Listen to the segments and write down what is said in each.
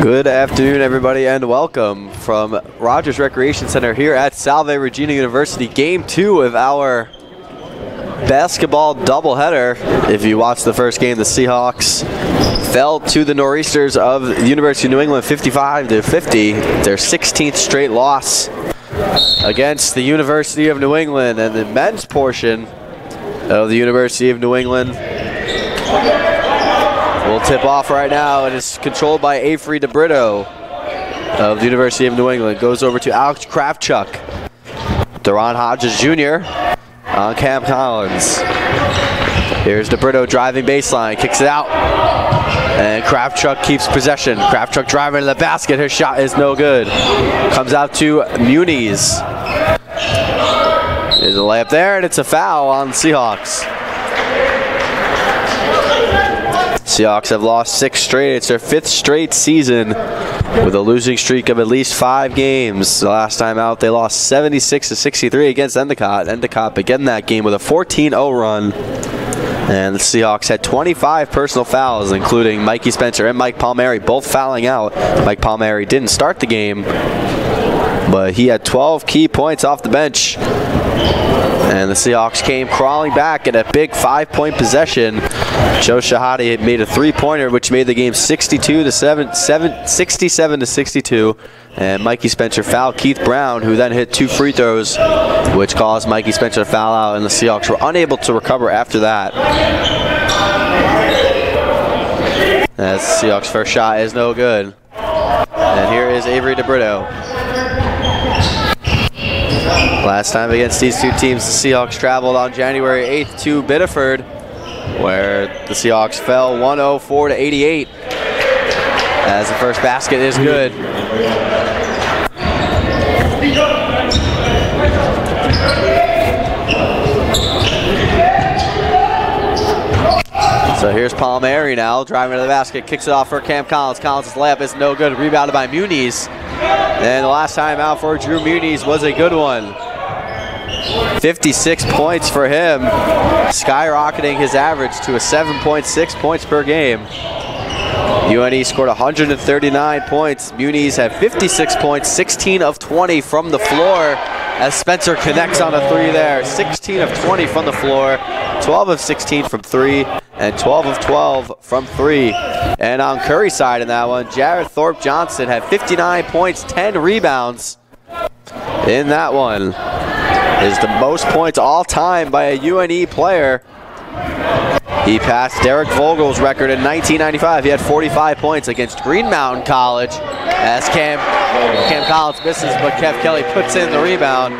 Good afternoon, everybody, and welcome from Rodgers Recreation Center here at Salve Regina University. Game 2 of our basketball doubleheader. If you watched the first game, the Seahawks fell to the Nor'easters of the University of New England 55-50, their 16th straight loss against the University of New England. And the men's portion of the University of New England will tip off right now. It is controlled by Avery DeBrito of the University of New England. Goes over to Alex Kravchuk. Deron Hodges Jr. on Cam Collins. Here's DeBrito driving baseline, kicks it out. And Kravchuk keeps possession. Kravchuk driving to the basket. His shot is no good. Comes out to Muniz. There's a layup there, and it's a foul on the Seahawks. Seahawks have lost 6 straight. It's their 5th straight season with a losing streak of at least 5 games. The last time out, they lost 76-63 against Endicott. Endicott began that game with a 14-0 run. And the Seahawks had 25 personal fouls, including Mikey Spencer and Mike Palmieri, both fouling out. Mike Palmieri didn't start the game, but he had 12 key points off the bench. And the Seahawks came crawling back in a big 5-point possession. Joe Shahadi had made a 3-pointer, which made the game 67-62. And Mikey Spencer fouled Keith Brown, who then hit 2 free throws, which caused Mikey Spencer to foul out, and the Seahawks were unable to recover after that. As the Seahawks' first shot is no good. And here is Avery DeBrito. Last time against these two teams, the Seahawks traveled on January 8th to Biddeford, where the Seahawks fell 104-88. As the first basket is good. So here's Palmieri now, driving to the basket, kicks it off for Cam Collins. Collins' layup is no good, rebounded by Muniz. And the last time out for Drew Muniz was a good one. 56 points for him, skyrocketing his average to a 7.6 points per game. UNE scored 139 points. Muniz had 56 points, 16 of 20 from the floor, as Spencer connects on a 3 there. 16 of 20 from the floor, 12 of 16 from 3, and 12 of 12 from 3. And on Curry's side in that one, Jared Thorpe Johnson had 59 points, 10 rebounds in that one. Is the most points all time by a UNE player. He passed Derek Vogel's record in 1995. He had 45 points against Green Mountain College, as Cam Collins misses, but Kev Kelly puts in the rebound.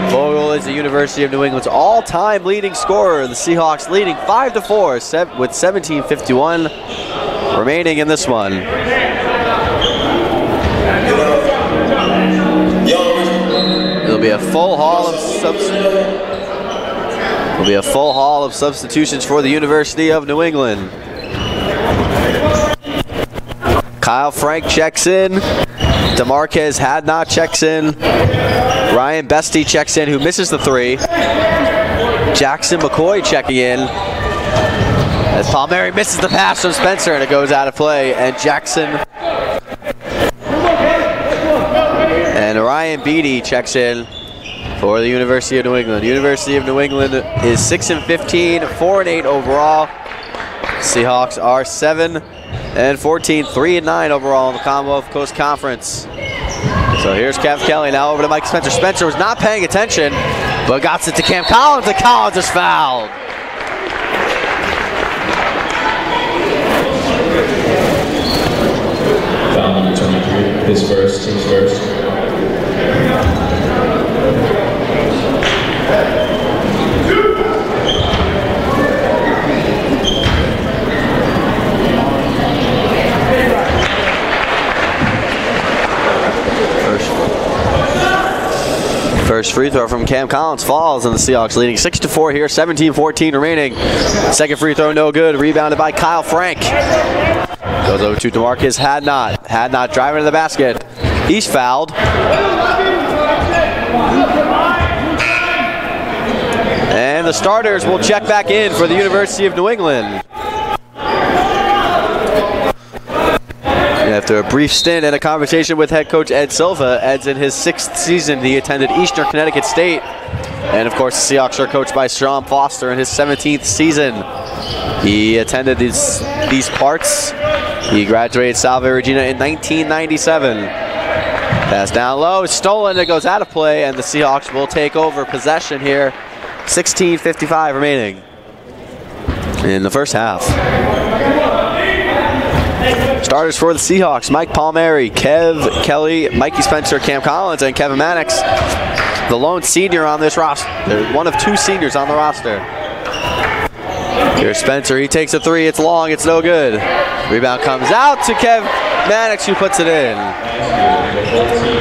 Vogel is the University of New England's all-time leading scorer. The Seahawks leading 5-4 with 17:51 remaining in this one. It'll be a full haul of substitutions for the University of New England. Kyle Frank checks in. DeMarquez Hadnot checks in. Ryan Bestie checks in, who misses the 3. Jackson McCoy checking in. As Palmieri misses the pass from Spencer, and it goes out of play. And Ryan Beatty checks in for the University of New England. University of New England is 6-15, 4-8 overall. Seahawks are 7-14, 3-9 overall in the Commonwealth Coast Conference. So here's Kev Kelly now over to Mike Spencer. Spencer was not paying attention, but got it to Cam Collins, and Collins is fouled. Foul number 23, his first, team's first. First free throw from Cam Collins falls, and the Seahawks leading 6-4 here, 17-14 remaining. Second free throw no good, rebounded by Kyle Frank. Goes over to DeMarquez Hadnot. Hadnot driving to the basket. He's fouled. And the starters will check back in for the University of New England. After a brief stint and a conversation with head coach Ed Silva, Ed's in his 6th season. He attended Eastern Connecticut State. And of course, the Seahawks are coached by Sean Foster in his 17th season. He attended these parts. He graduated Salve Regina in 1997. Pass down low, stolen, it goes out of play, and the Seahawks will take over possession here. 16:55 remaining in the first half. Starters for the Seahawks: Mike Palmieri, Kev Kelly, Mikey Spencer, Cam Collins, and Kevin Mannix, the lone senior on this roster. They're one of 2 seniors on the roster. Here's Spencer, he takes a 3, it's long, it's no good. Rebound comes out to Kev Mannix, who puts it in.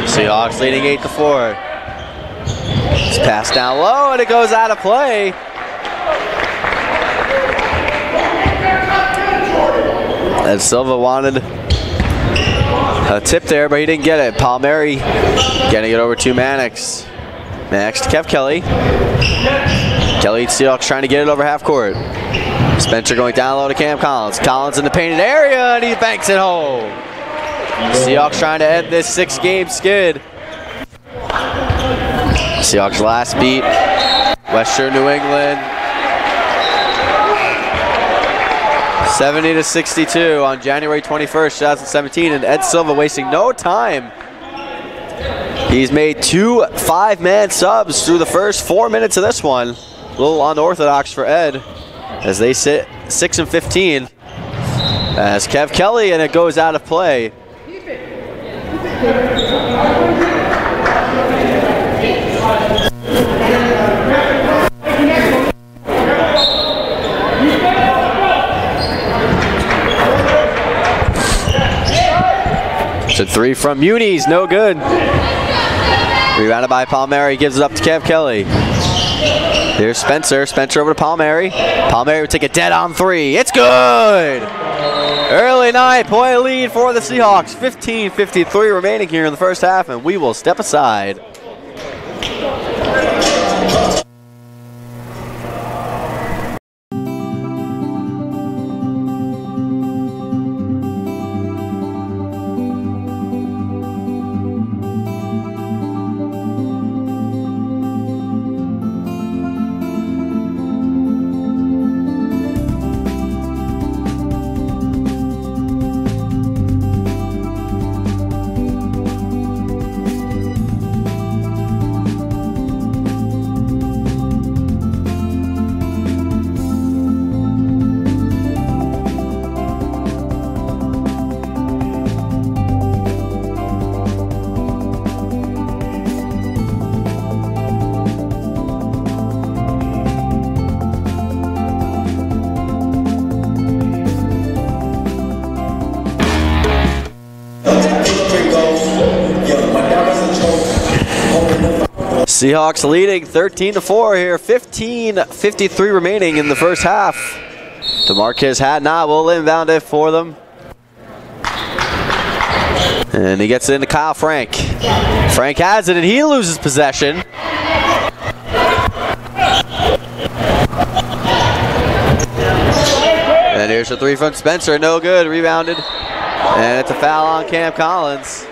Seahawks leading 8-4. It's passed down low, and it goes out of play. And Silva wanted a tip there, but he didn't get it. Palmieri getting it over to Mannix. Mannix to Kev Kelly. Kelly, Seahawks trying to get it over half court. Spencer going down low to Cam Collins. Collins in the painted area, and he banks it home. Seahawks trying to end this 6-game skid. Seahawks last beat Western New England 70-62 on January 21st, 2017, and Ed Silva wasting no time. He's made 2 5-man subs through the first 4 minutes of this one. A little unorthodox for Ed as they sit 6-15. As Kev Kelly, and it goes out of play. It's a 3 from Muniz, no good. Rebounded by Palmieri, gives it up to Kev Kelly. Here's Spencer, Spencer over to Palmieri. Palmieri would take a dead-on 3, it's good! Early 9-point lead for the Seahawks. 15:53 remaining here in the first half, and we will step aside. Seahawks leading 13-4 here, 15:53 remaining in the first half. DeMarcus Hadnot will inbound it for them. And he gets it into Kyle Frank. Frank has it and he loses possession. And here's a 3 from Spencer, no good, rebounded. And it's a foul on Cam Collins.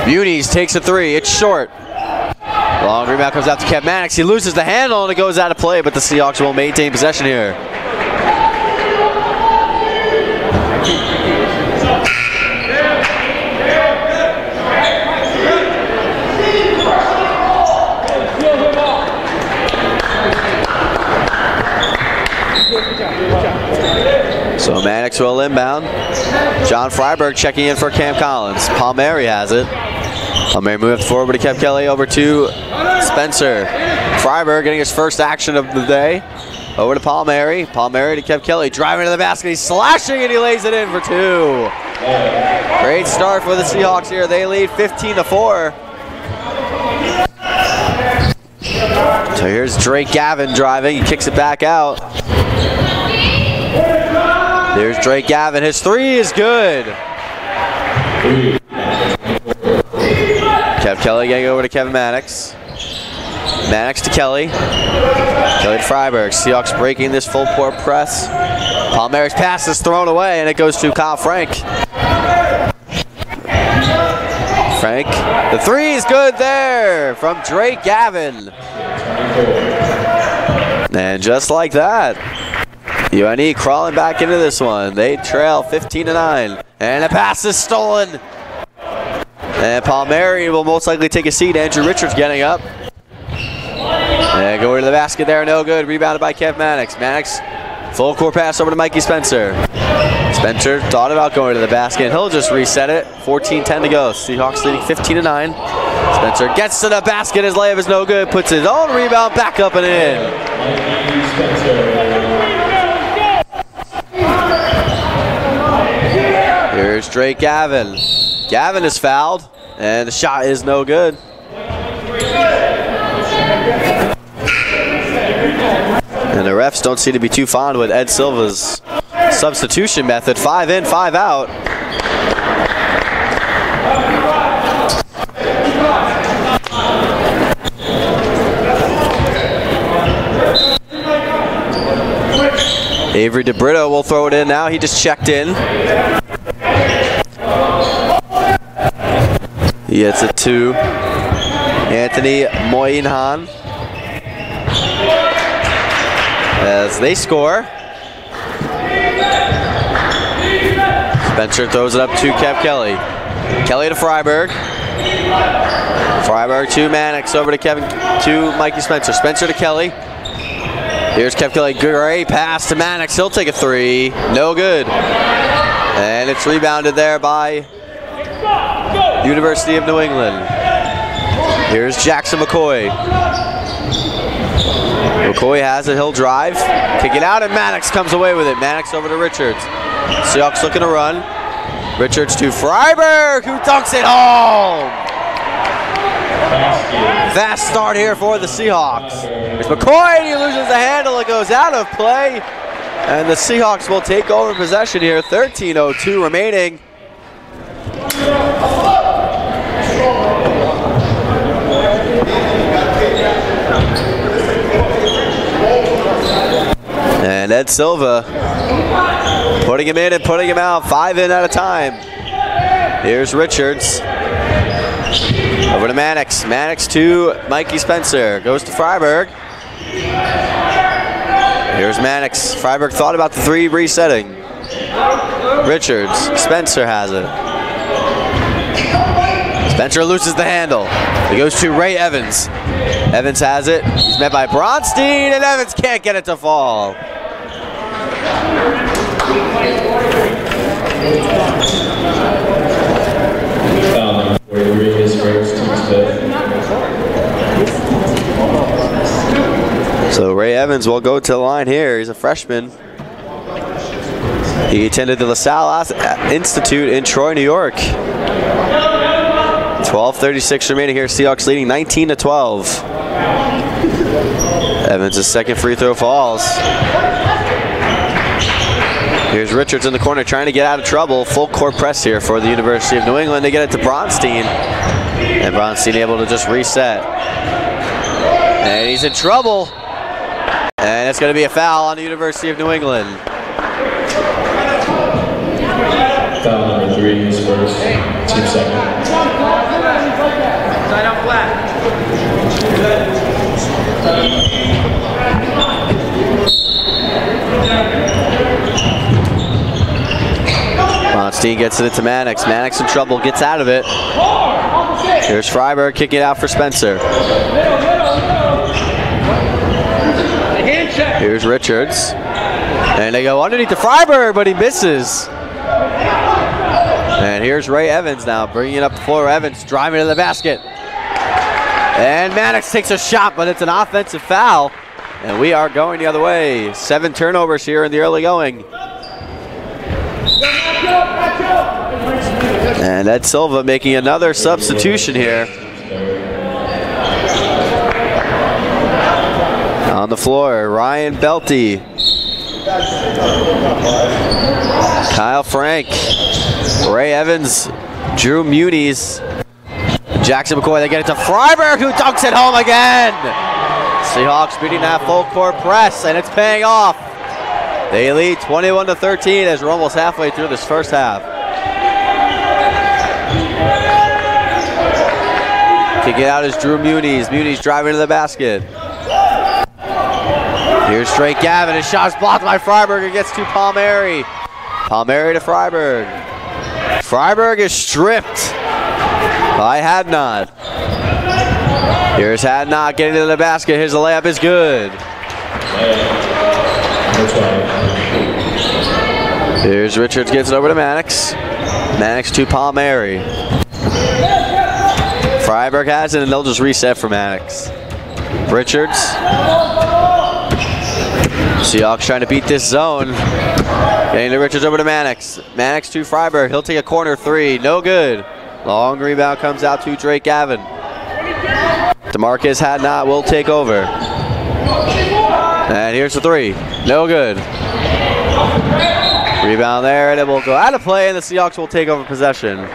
Muniz takes a 3, it's short. Long rebound comes out to Kev Mannix. He loses the handle and it goes out of play, but the Seahawks will maintain possession here. So Mannix will inbound. John Freiberg checking in for Cam Collins. Palmieri has it. Palmieri moves forward to Kev Kelly, over to Spencer. Freiberg getting his first action of the day. Over to Palmieri. Palmieri to Kev Kelly, driving to the basket. He's slashing and he lays it in for 2. Great start for the Seahawks here. They lead 15-4. So here's Drake Gavin driving. He kicks it back out. There's Drake Gavin. His 3 is good. Kev Kelly getting over to Kevin Mannix. Mannix to Kelly. Kelly to Freiberg. Seahawks breaking this full court press. Palmieri's pass is thrown away, and it goes to Kyle Frank. Frank, the three is good there from Drake Gavin. And just like that, UNE crawling back into this one. They trail 15-9, and the pass is stolen. And Palmieri will most likely take a seat. Andrew Richards getting up. And going to the basket there, no good. Rebounded by Kev Mannix. Mannix, full court pass over to Mikey Spencer. Spencer thought about going to the basket. He'll just reset it. 14-10 to go. Seahawks leading 15-9. Spencer gets to the basket. His layup is no good. Puts his own rebound back up and in. Here's Drake Gavin. Gavin is fouled, and the shot is no good. And the refs don't seem to be too fond with Ed Silva's substitution method. 5 in, 5 out. Avery DeBrito will throw it in now. He just checked in. He gets it to Anthony Moynihan. As they score. Spencer throws it up to Kev Kelly. Kelly to Freiberg. Freiberg to Mannix, over to Mikey Spencer. Spencer to Kelly. Here's Kev Kelly, great pass to Mannix. He'll take a three, no good. And it's rebounded there by University of New England. Here's Jackson McCoy. McCoy has it, he'll drive, kick it out, and Mannix comes away with it. Mannix over to Richards. Seahawks looking to run. Richards to Freiberg, who dunks it home. Fast start here for the Seahawks. There's McCoy, and he loses the handle. It goes out of play, and the Seahawks will take over possession here. 13:02 remaining. And Ed Silva putting him in and putting him out. 5 in at a time. Here's Richards. Over to Mannix. Mannix to Mikey Spencer. Goes to Freiberg. Here's Mannix. Freiberg thought about the three, resetting. Richards. Spencer has it. Spencer loses the handle. He goes to Ray Evans. Evans has it. He's met by Bronstein, and Evans can't get it to fall. So Ray Evans will go to the line here. He's a freshman. He attended the LaSalle Institute in Troy, New York. 12:36 remaining here. Seahawks leading 19-12. Evans' second free throw falls. Here's Richards in the corner trying to get out of trouble. Full court press here for the University of New England. They get it to Bronstein. And Bronstein able to just reset. And he's in trouble. And it's going to be a foul on the University of New England. Foul number 3 is first, team second. Side out flat. Bronstein gets it to Mannix. Mannix in trouble, gets out of it. Here's Freiberg kicking it out for Spencer. Here's Richards. And they go underneath to Freiberg, but he misses. And here's Ray Evans now, bringing it up the floor. Evans driving to the basket. And Mannix takes a shot, but it's an offensive foul. And we are going the other way. 7 turnovers here in the early going. And Ed Silva making another substitution here. On the floor, Ryan Belty. Kyle Frank. Ray Evans, Drew Muniz, Jackson McCoy, they get it to Freiberg, who dunks it home again. Seahawks beating that full court press, and it's paying off. They lead 21-13 as we're almost halfway through this first half. Kicking out is Drew Muniz. Muniz driving to the basket. Here's Drake Gavin. His shot's blocked by Freiberg. It gets to Palmieri. Palmieri to Freiberg. Freiberg is stripped by Hadnot. Here's Hadnot getting to the basket. His layup is good. Here's Richards, gets it over to Mannix. Mannix to Palmieri. Freiberg has it, and they'll just reset for Mannix. Richards. Seahawks trying to beat this zone. Getting to Richards, over to Mannix. Mannix to Freiberg. He'll take a corner three. No good. Long rebound comes out to Drake Gavin. DeMarcus Hadnot will take over. And here's the three. No good. Rebound there, and it will go out of play, and the Seahawks will take over possession.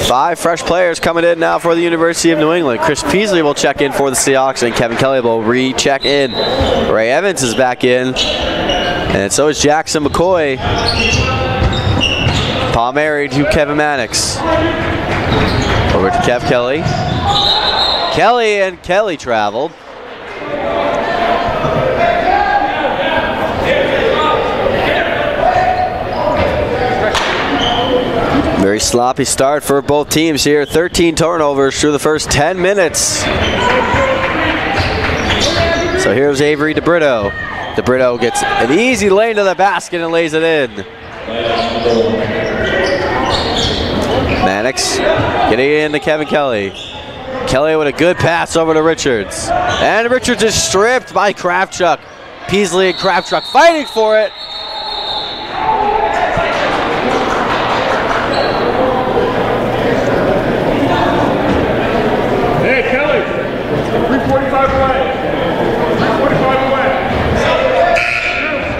Five fresh players coming in now for the University of New England. Chris Peasley will check in for the Seahawks, and Kevin Kelly will recheck in. Ray Evans is back in, and so is Jackson McCoy. Palmieri to Kevin Mannix. Over to Kev Kelly. Kelly traveled. Very sloppy start for both teams here. 13 turnovers through the first 10 minutes. So here's Avery DeBrito. DeBrito gets an easy lane to the basket and lays it in. Mannix getting in to Kevin Kelly. Kelly with a good pass over to Richards. And Richards is stripped by Kravchuk. Peasley and Kravchuk fighting for it. Hey, Kelly, 3:45 away. 3:45 away.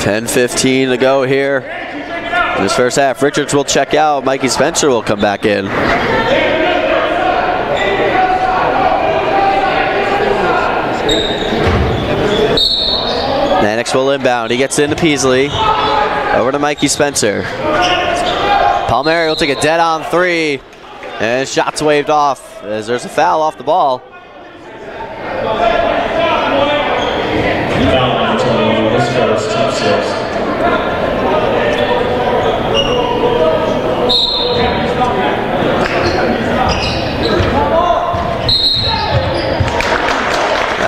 10:15 to go here in this first half. Richards will check out. Mikey Spencer will come back in. Mannix will inbound. He gets into Peasley. Over to Mikey Spencer. Palmieri will take a dead-on three. And shots waved off as there's a foul off the ball.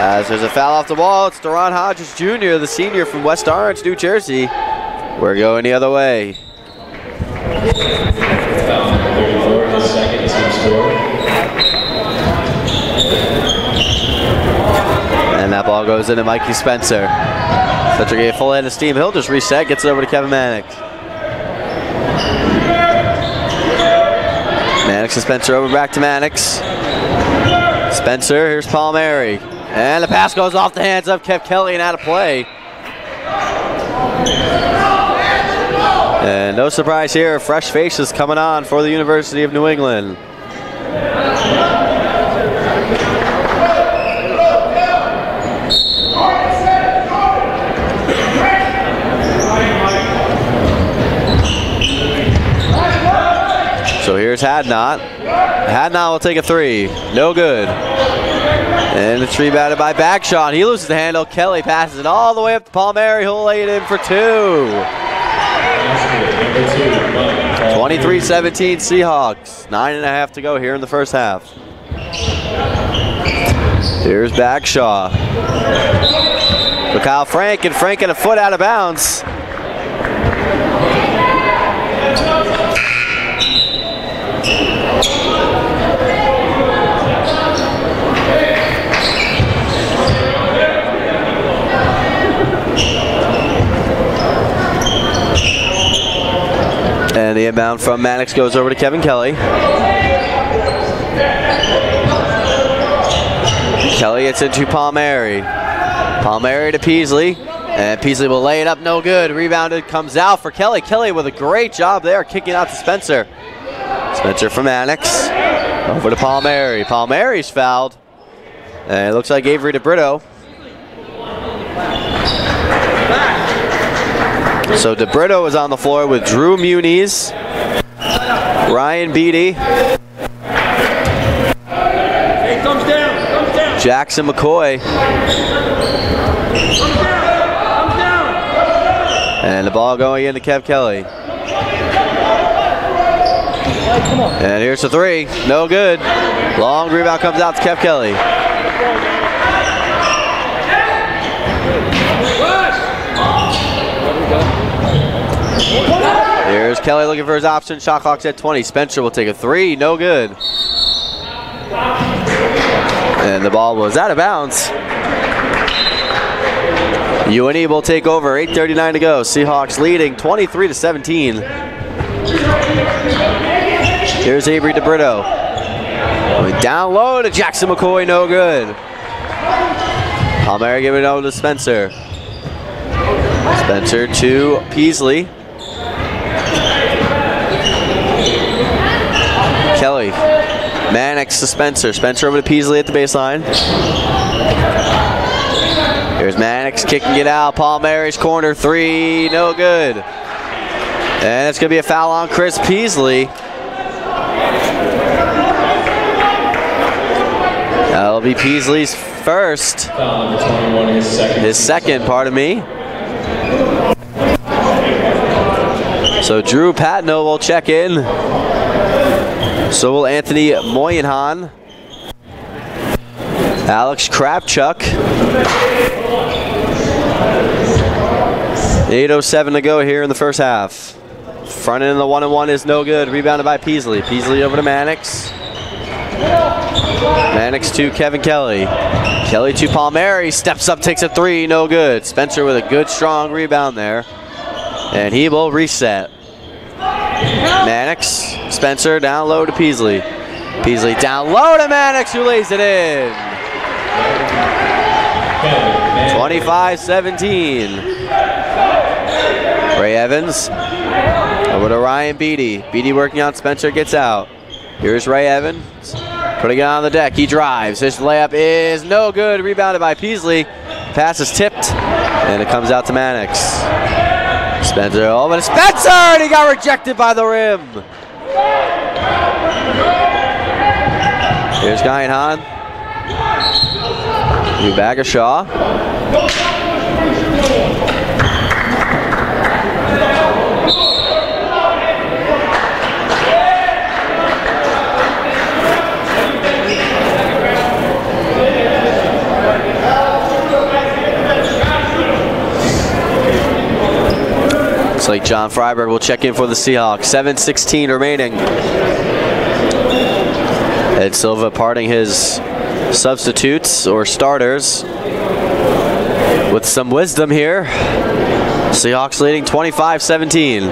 As there's a foul off the ball, it's Deron Hodges Jr., the senior from West Orange, New Jersey. We're going the other way. Foul 34, the second team score. And that ball goes into Mikey Spencer. Spencer gave full head of steam. He'll just reset, gets it over to Kevin Mannix. Mannix and Spencer over back to Mannix. Spencer, here's Palmieri. And the pass goes off the hands of Kev Kelly and out of play. And no surprise here, fresh faces coming on for the University of New England. So here's Hadnot. Hadnot will take a three. No good. And it's rebounded by Bagshaw. He loses the handle. Kelly passes it all the way up to Palmieri. He'll lay it in for two. 23-17 Seahawks. 9.5 to go here in the first half. Here's Bagshaw. For Kyle Frank, and Frank at a foot out of bounds. And the inbound from Mannix goes over to Kevin Kelly. Kelly gets into Palmieri. Palmieri to Peasley. And Peasley will lay it up, no good. Rebounded, comes out for Kelly. Kelly with a great job there, kicking out to Spencer. Spencer from Annex. Over to Palmieri. Palmieri's fouled. And it looks like Avery DeBrito. So DeBrito is on the floor with Drew Muniz, Ryan Beatty, Jackson McCoy, and the ball going into Kev Kelly. And here's the three, no good. Long rebound comes out to Kev Kelly. Here's Kelly looking for his option. Shot clock's at 20. Spencer will take a three, no good. And the ball was out of bounds. UNE will take over, 8:39 to go. Seahawks leading 23-17. Here's Avery DeBrito. Going down low to Jackson McCoy, no good. Palmieri giving it over to Spencer. Spencer to Peasley. Kelly. Mannix to Spencer. Spencer over to Peasley at the baseline. Here's Mannix kicking it out. Palmieri's corner three, no good. And it's going to be a foul on Chris Peasley. That'll be Peasley's first. Foul number 21, his second, pardon me. So Drew Patno will check in. So will Anthony Moynihan. Alex Kravchuk. 8:07 to go here in the first half. Front end of the 1-and-1 is no good. Rebounded by Peasley. Peasley over to Mannix. Mannix to Kevin Kelly. Kelly to Palmieri. Steps up, takes a three, no good. Spencer with a good, strong rebound there. And he will reset. Mannix. Spencer down low to Peasley. Peasley down low to Mannix, who lays it in. 25-17. Ray Evans over to Ryan Beatty. Beatty working on Spencer, gets out. Here's Ray Evans putting it on the deck. He drives. His layup is no good. Rebounded by Peasley. Pass is tipped, and it comes out to Mannix. Spencer over to Spencer, and he got rejected by the rim. Here's Guyan. New bag of Shaw. Looks like John Freiberg will check in for the Seahawks. 7:16 remaining. Ed Silva parting his substitutes or starters with some wisdom here. Seahawks leading 25-17.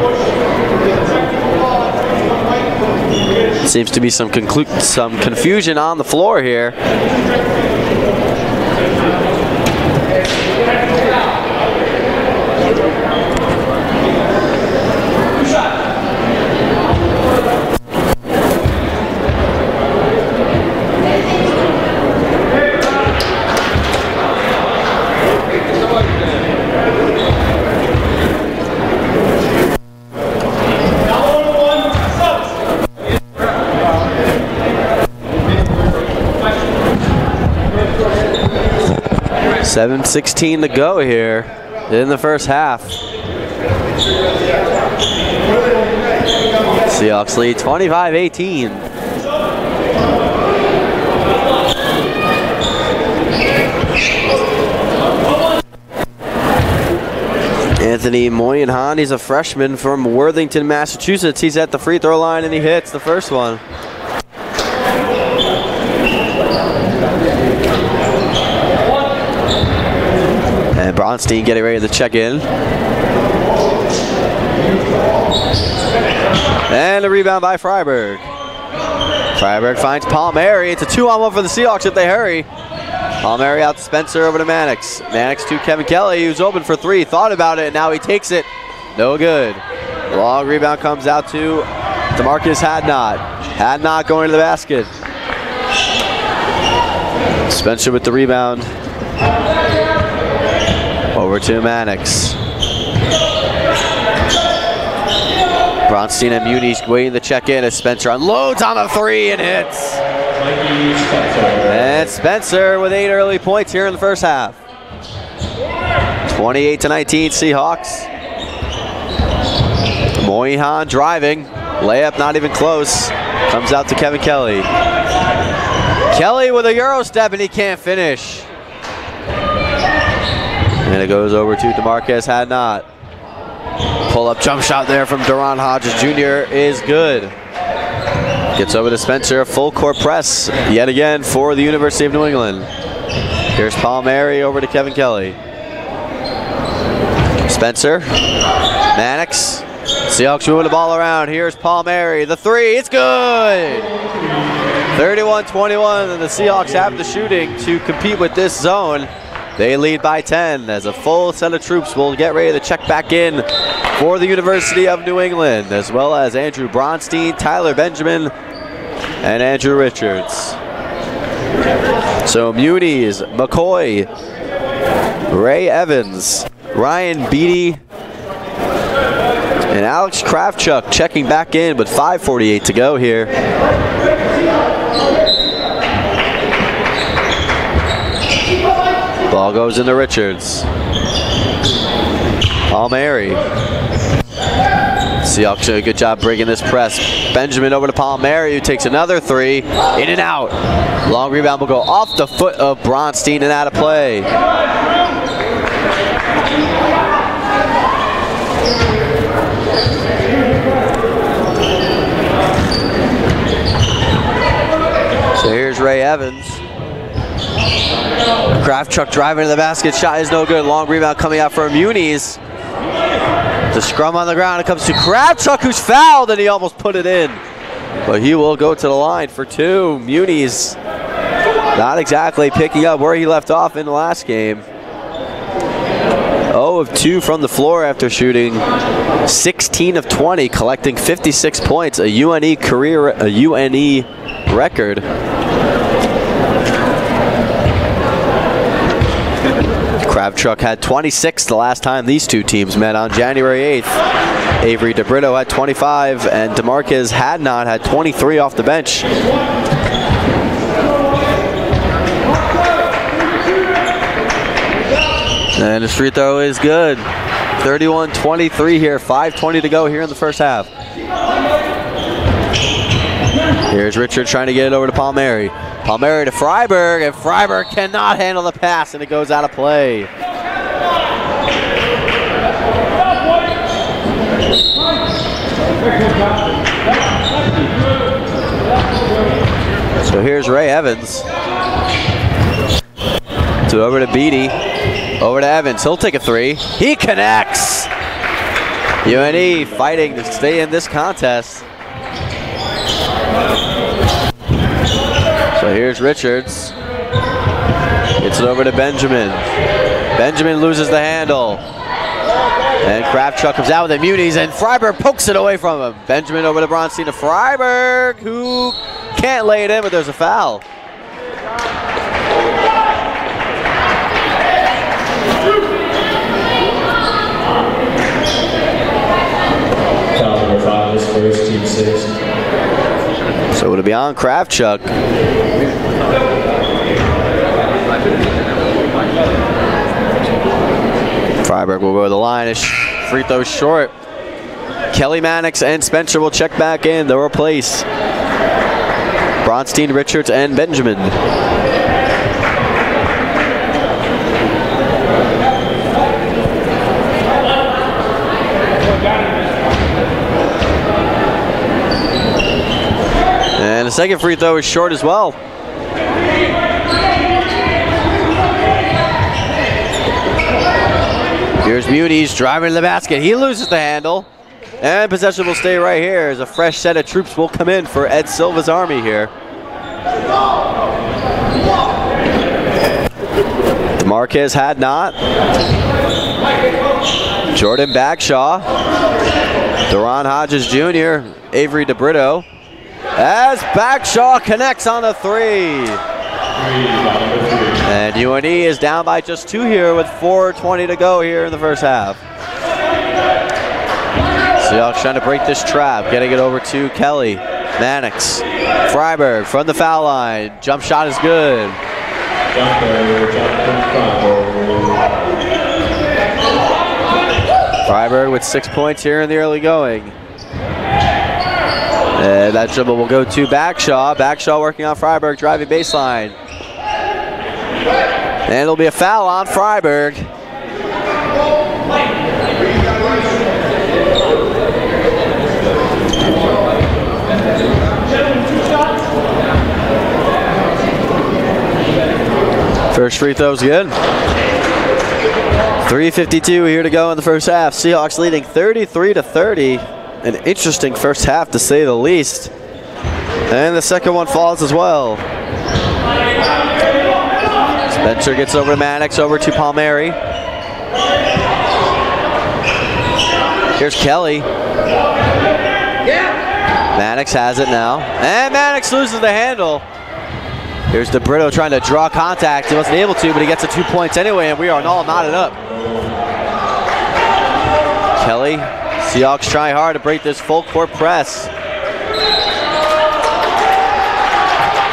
Seems to be some confusion on the floor here. $7:16 to go here in the first half. Seahawks lead 25-18. Anthony Moynihan, he's a freshman from Worthington, Massachusetts. He's at the free throw line and he hits the first one. And Bronstein getting ready to check in. And a rebound by Freiberg. Freiberg finds Palmieri. It's a 2-on-1 for the Seahawks if they hurry. Palmieri out to Spencer, over to Mannix. Mannix to Kevin Kelly, who's open for three. Thought about it, and now he takes it. No good. Long rebound comes out to DeMarcus Hadnot. Hadnot going to the basket. Spencer with the rebound. Over to Mannix. Bronstein and Muniz waiting to check in as Spencer unloads on a three and hits. And Spencer with 8 early points here in the first half. 28-19 Seahawks. Moynihan driving. Layup not even close. Comes out to Kevin Kelly. Kelly with a Euro step and he can't finish. And it goes over to DeMarcus Hadnot. Pull-up jump shot there from Deron Hodges Jr. is good. Gets over to Spencer, full court press yet again for the University of New England. Here's Palmieri over to Kevin Kelly. Spencer, Mannix. Seahawks moving the ball around. Here's Palmieri, the three, it's good! 31-21, and the Seahawks have the shooting to compete with this zone. They lead by 10 as a full set of troops will get ready to check back in for the University of New England, as well as Andrew Bronstein, Tyler Benjamin, and Andrew Richards. So Muniz, McCoy, Ray Evans, Ryan Beatty, and Alex Kravchuk checking back in with 5:48 to go here. Ball goes into Richards. Palmieri. Seahawks do a good job breaking this press. Benjamin over to Palmieri, who takes another three. In and out. Long rebound will go off the foot of Bronstein and out of play. So here's Ray Evans. Kravchuk driving to the basket, shot is no good. Long rebound coming out for Muniz. The scrum on the ground, it comes to Kravchuk, who's fouled, and he almost put it in. But he will go to the line for two. Muniz not exactly picking up where he left off in the last game. 0 of 2 from the floor after shooting 16 of 20, collecting 56 points, a UNE career, a UNE record. Kravchuk had 26 the last time these two teams met on January 8th. Avery DeBrito had 25, and DeMarcus Hadnot had 23 off the bench. And his free throw is good. 31-23 here, 5:20 to go here in the first half. Here's Richard trying to get it over to Palmieri. Palmieri to Freiberg, and Freiberg cannot handle the pass, and it goes out of play. So here's Ray Evans. So over to Beatty. Over to Evans. He'll take a three. He connects. UNE fighting to stay in this contest. So here's Richards. Gets it over to Benjamin. Benjamin loses the handle. And Kravchuk comes out with it. Muniz, and Freiberg pokes it away from him. Benjamin over to Bronstein to Freiberg, who can't lay it in, but there's a foul. Foul number 5 is first, team 6. So it'll be on Kravchuk. Freiberg will go to the line. His free throw short. Kelly, Mannix, and Spencer will check back in. They'll replace Bronstein, Richards, and Benjamin. And the second free throw is short as well. Here's Muniz driving to the basket. He loses the handle. And possession will stay right here as a fresh set of troops will come in for Ed Silva's Army here. Marquez had not. Jordan Bagshaw. Deron Hodges Jr. Avery DeBrito. As Bagshaw connects on a three. And UNE is down by just 2 here with 4:20 to go here in the first half. Seahawks trying to break this trap, getting it over to Kelly. Mannix. Freiberg from the foul line. Jump shot is good. Freiberg with 6 points here in the early going. And that dribble will go to Bagshaw. Bagshaw working on Freiberg, driving baseline. And it'll be a foul on Freiberg. First free throw's good. 3:52 here to go in the first half. Seahawks leading 33-30. An interesting first half to say the least. And the second one falls as well. Spencer gets over to Mannix, over to Palmieri. Here's Kelly. Mannix has it now. And Mannix loses the handle. Here's DeBrito trying to draw contact. He wasn't able to, but he gets the 2 points anyway, and we are all knotted up. Kelly, Seahawks try hard to break this full court press.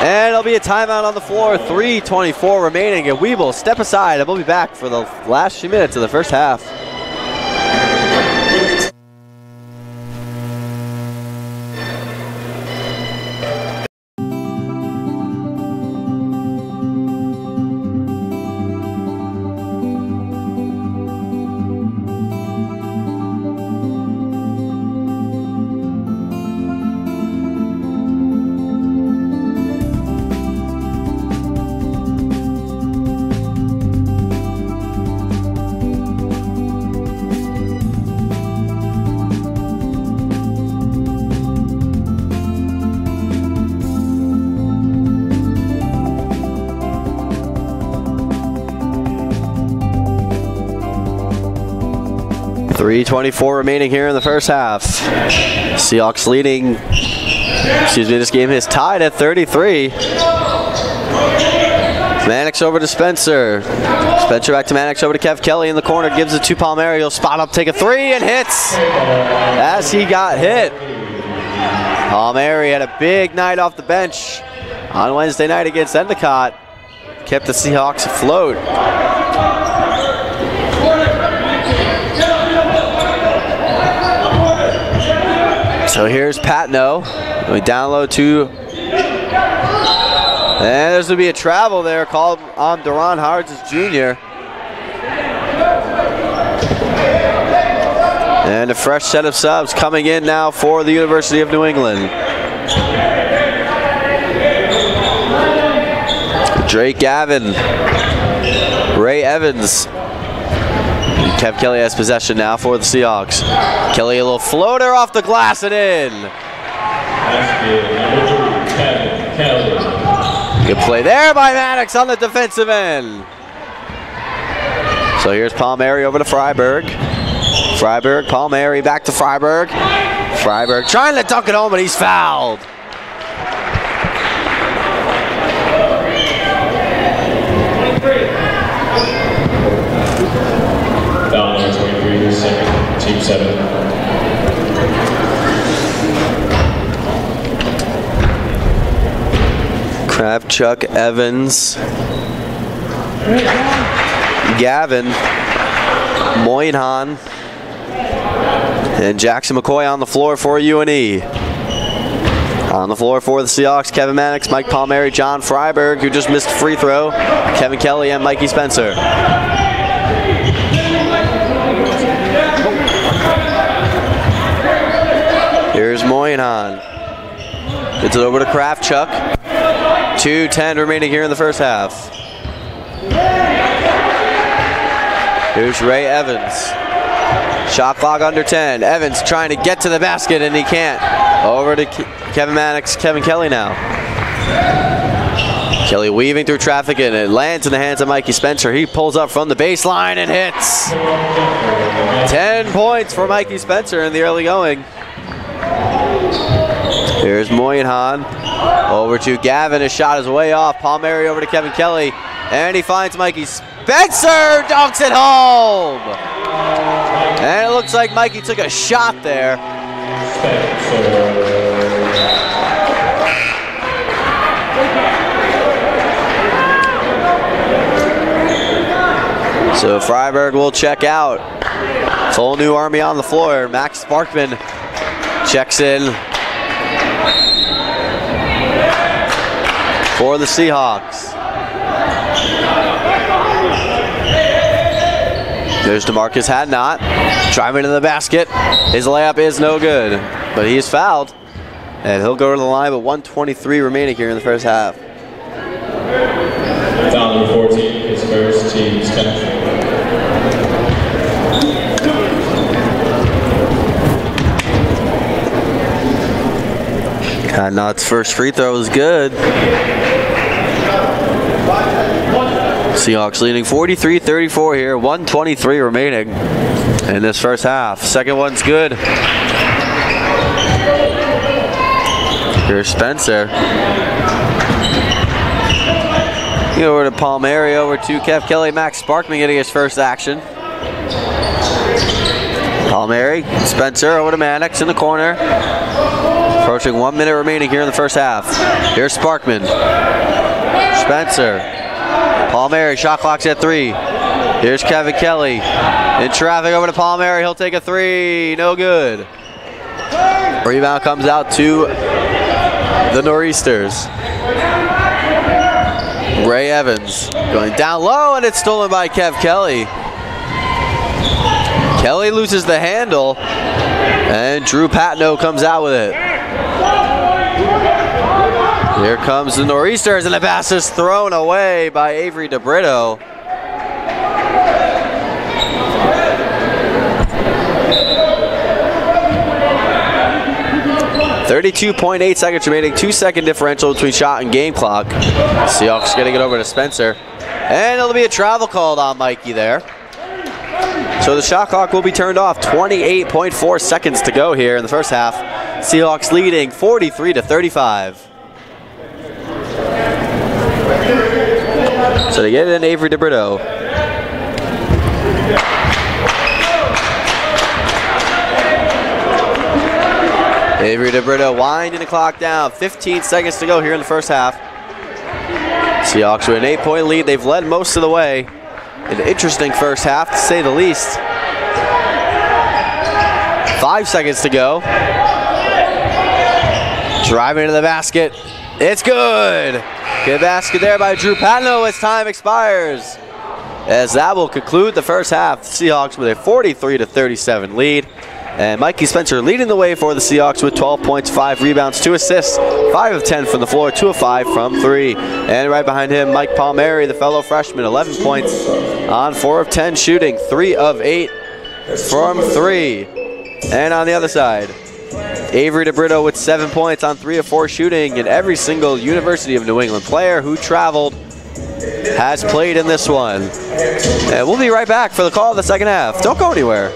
And it'll be a timeout on the floor, 3:24 remaining, and we will step aside and we'll be back for the last few minutes of the first half. .24 remaining here in the first half. Seahawks leading, this game is tied at 33. Mannix over to Spencer. Spencer back to Mannix, over to Kev Kelly in the corner, gives it to Palmieri. He'll spot up, take a three, and hits as he got hit. Palmieri had a big night off the bench on Wednesday night against Endicott. Kept the Seahawks afloat. So here's Patno. We down low to, and there's going to be a travel there called on Deron Hodges Jr. And a fresh set of subs coming in now for the University of New England. Drake Gavin, Ray Evans. Kev Kelly has possession now for the Seahawks. Kelly, a little floater off the glass and in. Good play there by Mannix on the defensive end. So here's Palmieri over to Freiberg. Freiberg, Palmieri back to Freiberg. Freiberg trying to dunk it home, but he's fouled. Foul number 23, second, team 7. Kravchuk, Evans, Gavin, Moynihan, and Jackson McCoy on the floor for UNE. On the floor for the Seahawks, Kevin Mannix, Mike Palmieri, John Freiberg, who just missed a free throw, Kevin Kelly, and Mikey Spencer. Here's Moynihan. Gets it over to Kravchuk. 2:10 remaining here in the first half. Here's Ray Evans. Shot clock under 10. Evans trying to get to the basket and he can't. Over to Kevin Mannix, Kevin Kelly now. Kelly weaving through traffic, and it lands in the hands of Mikey Spencer. He pulls up from the baseline and hits. 10 points for Mikey Spencer in the early going. Here's Moynihan over to Gavin. His shot is way off. Palmieri over to Kevin Kelly, and he finds Mikey Spencer, dunks it home. And it looks like Mikey took a shot there. So Freiburg will check out. Full new army on the floor. Max Sparkman checks in for the Seahawks. There's DeMarcus Hadnot driving to the basket. His layup is no good, but he's fouled, and he'll go to the line with 1:23 remaining here in the first half. Foul number 14, his first, team's 10th. Hadnot's first free throw is good. Seahawks leading 43-34 here, 1:23 remaining in this first half. Second one's good. Here's Spencer. Over to Palmieri, over to Kev Kelly. Max Sparkman getting his first action. Palmieri, Spencer over to Mannix in the corner. Approaching 1 minute remaining here in the first half. Here's Sparkman. Spencer. Palmieri, shot clock's at 3. Here's Kevin Kelly. In traffic over to Palmieri. He'll take a 3. No good. Rebound comes out to the Nor'easters. Ray Evans going down low, and it's stolen by Kev Kelly. Kelly loses the handle, and Drew Patno comes out with it. Here comes the Nor'easters, and the pass is thrown away by Avery DeBrito. .8 seconds remaining, 2-second differential between shot and game clock. Seahawks getting it over to Spencer. And it'll be a travel called on Mikey there. So the shot clock will be turned off. 28.4 seconds to go here in the first half. Seahawks leading 43-35. So they get it in Avery DeBrito. Avery DeBrito winding the clock down. 15 seconds to go here in the first half. Seahawks with an 8-point lead. They've led most of the way. An interesting first half, to say the least. 5 seconds to go. Driving to the basket. It's good. Good basket there by Drew Patno as time expires. As that will conclude the first half. The Seahawks with a 43-37 lead. And Mikey Spencer leading the way for the Seahawks with 12 points, 5 rebounds, 2 assists, 5 of 10 from the floor, 2 of 5 from 3. And right behind him, Mike Palmieri, the fellow freshman, 11 points on 4 of 10 shooting, 3 of 8 from 3. And on the other side, Avery DeBrito with 7 points on 3 of 4 shooting, and every single University of New England player who traveled has played in this one. And we'll be right back for the call of the second half. Don't go anywhere.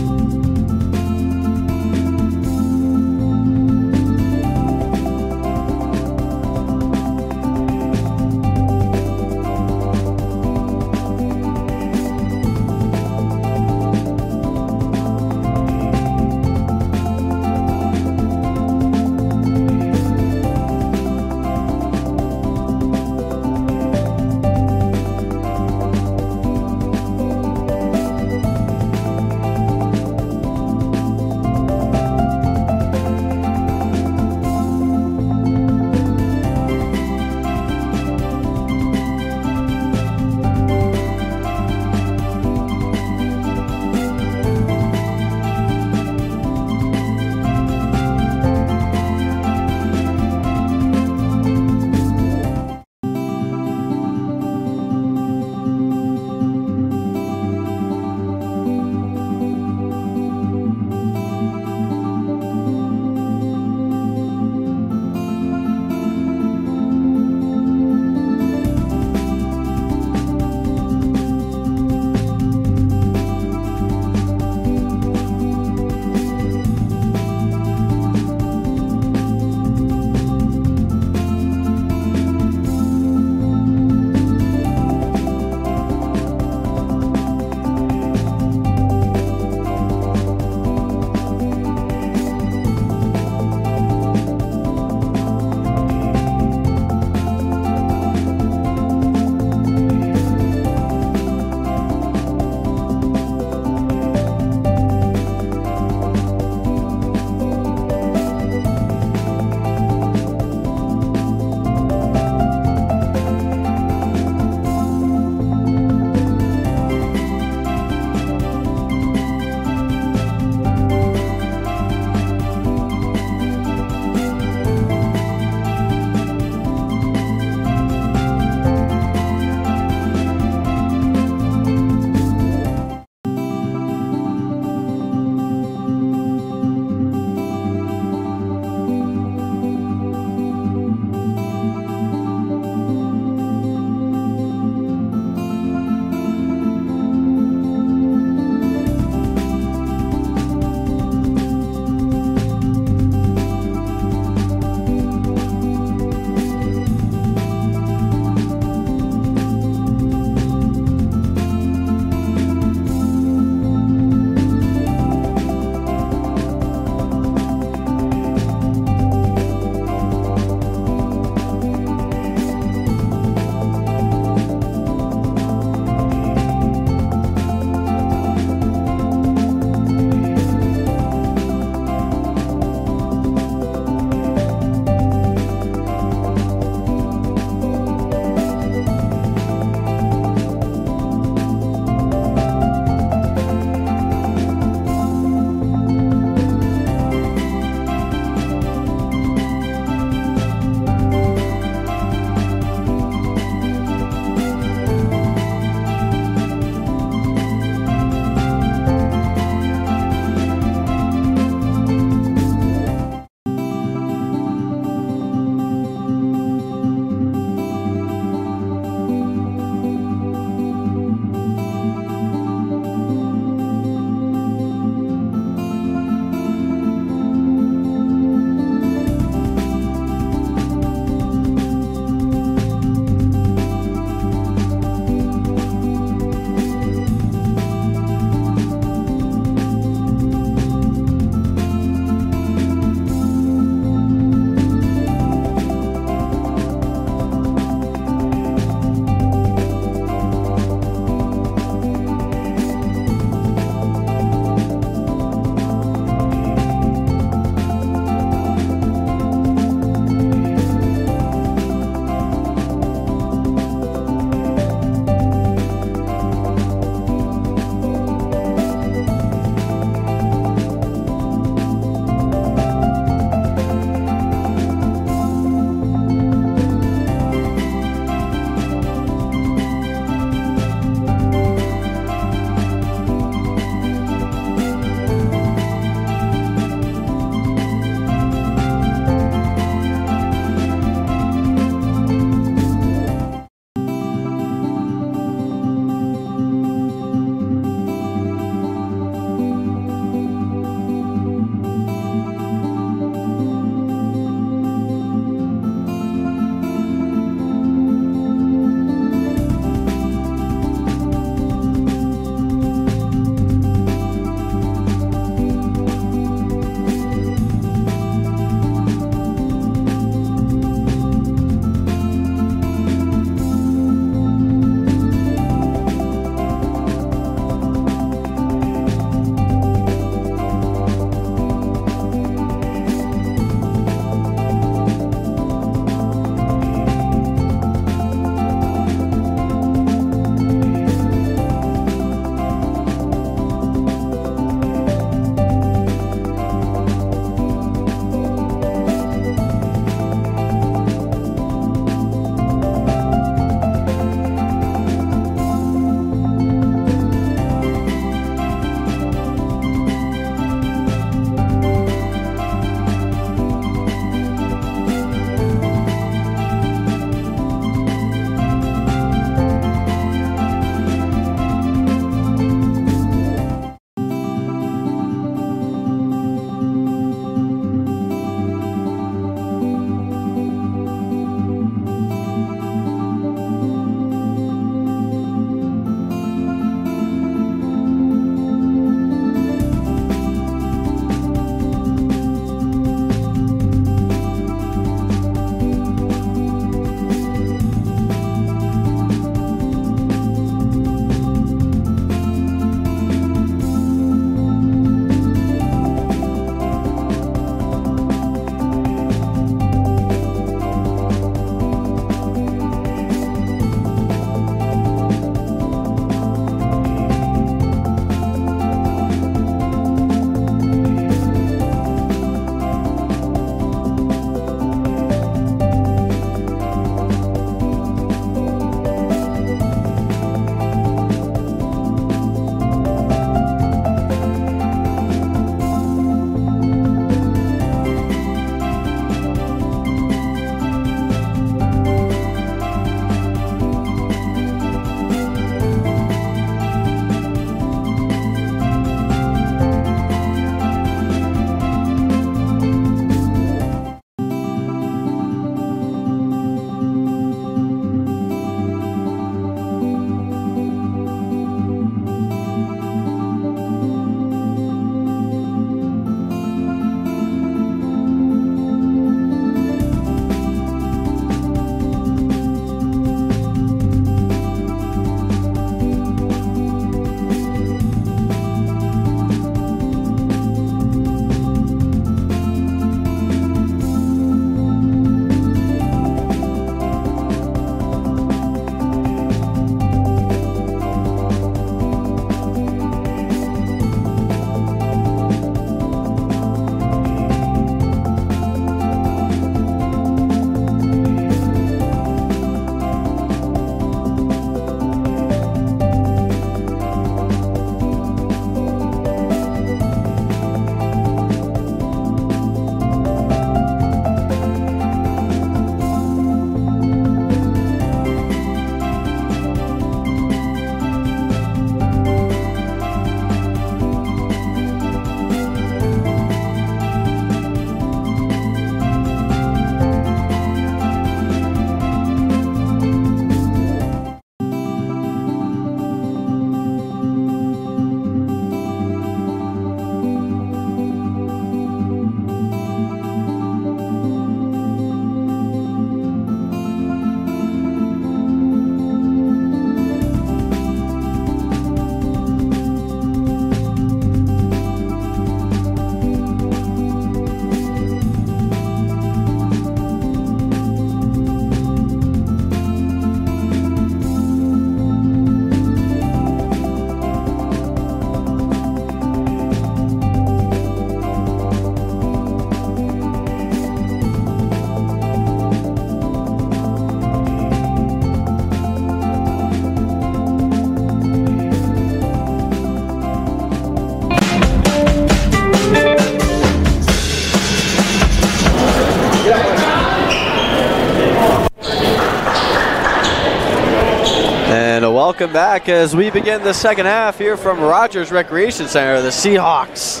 welcome back as we begin the second half here from Rodgers Recreation Center. The Seahawks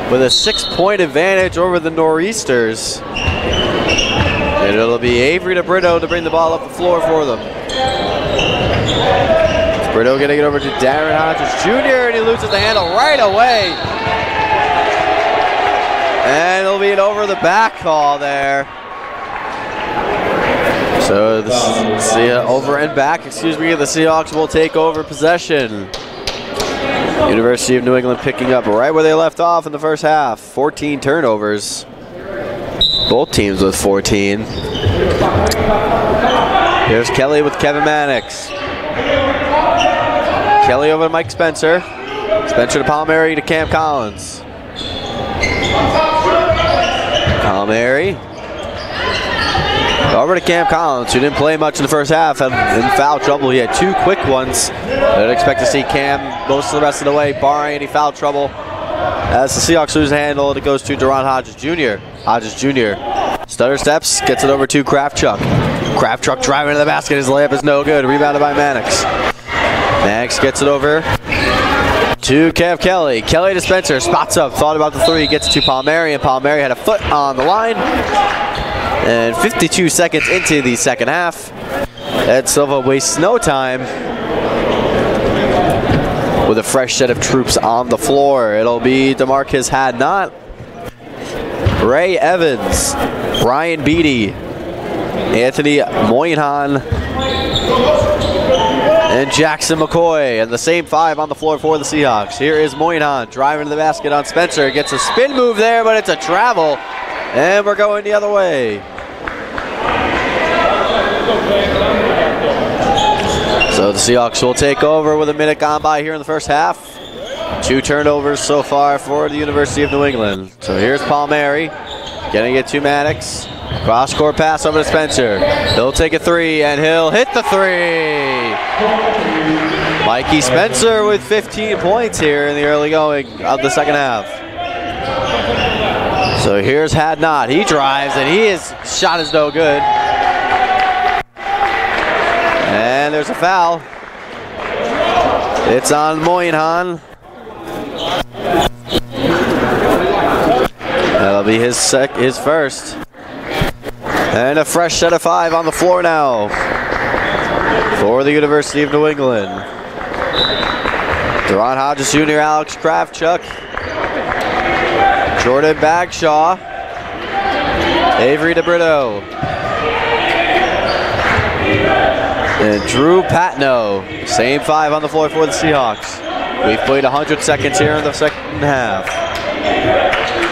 with a 6-point advantage over the Nor'easters. And it'll be Avery to Brito to bring the ball up the floor for them. Brito getting it over to Darren Hodges Jr. and he loses the handle right away. And it'll be an over the back call there. So the over and back, the Seahawks will take over possession. University of New England picking up right where they left off in the first half. 14 turnovers. Both teams with 14. Here's Kelly with Kevin Mannix. Kelly over to Mike Spencer. Spencer to Palmieri to Cam Collins. Palmieri over to Cam Collins, who didn't play much in the first half, and in foul trouble. He had 2 quick ones. I'd expect to see Cam most of the rest of the way, barring any foul trouble. As the Seahawks lose the handle, it goes to Deron Hodges Jr. Hodges Jr. stutter steps, gets it over to Kraftchuk. Kraftchuk driving to the basket. His layup is no good. Rebounded by Mannix. Mannix gets it over to Kev Kelly. Kelly to Spencer. Spots up. Thought about the 3. Gets to Palmieri, and Palmieri had a foot on the line. And 52 seconds into the second half, Ed Silva wastes no time with a fresh set of troops on the floor. It'll be DeMarcus Hadnot, Ray Evans, Brian Beatty, Anthony Moynihan, and Jackson McCoy. And the same 5 on the floor for the Seahawks. Here is Moynihan driving to the basket on Spencer. Gets a spin move there, but it's a travel. And we're going the other way. So the Seahawks will take over with a minute gone by here in the first half. 2 turnovers so far for the University of New England. So here's Palmieri getting it to Mannix. Cross-court pass over to Spencer. He'll take a 3 and he'll hit the 3. Mikey Spencer with 15 points here in the early going of the second half. So here's Hadnot. He drives and his shot is no good. And there's a foul. It's on Moynihan. That'll be his first. And a fresh set of 5 on the floor now for the University of New England. Deron Hodges Jr., Alex Kraftchuk, Jordan Bagshaw, Avery DeBrito, and Drew Patno. Same 5 on the floor for the Seahawks. We've played 100 seconds here in the second half.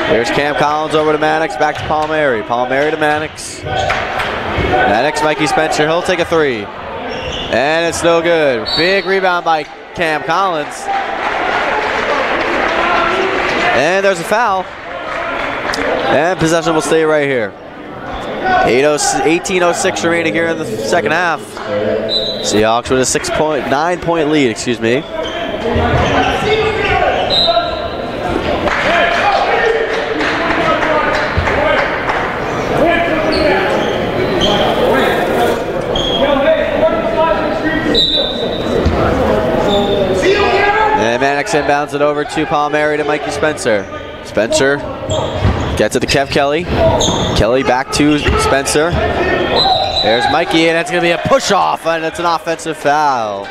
Here's Cam Collins over to Mannix, back to Palmieri. Palmieri to Mannix. Mannix, Mikey Spencer, he'll take a 3. And it's no good. Big rebound by Cam Collins. And there's a foul. And possession will stay right here. 18:06 remaining here in the second half. Seahawks with a 9-point lead, excuse me. And Mannix inbounds it over to Palmieri to Mikey Spencer. Spencer gets it to Kev Kelly. Kelly back to Spencer. There's Mikey, and it's going to be a push-off, and it's an offensive foul.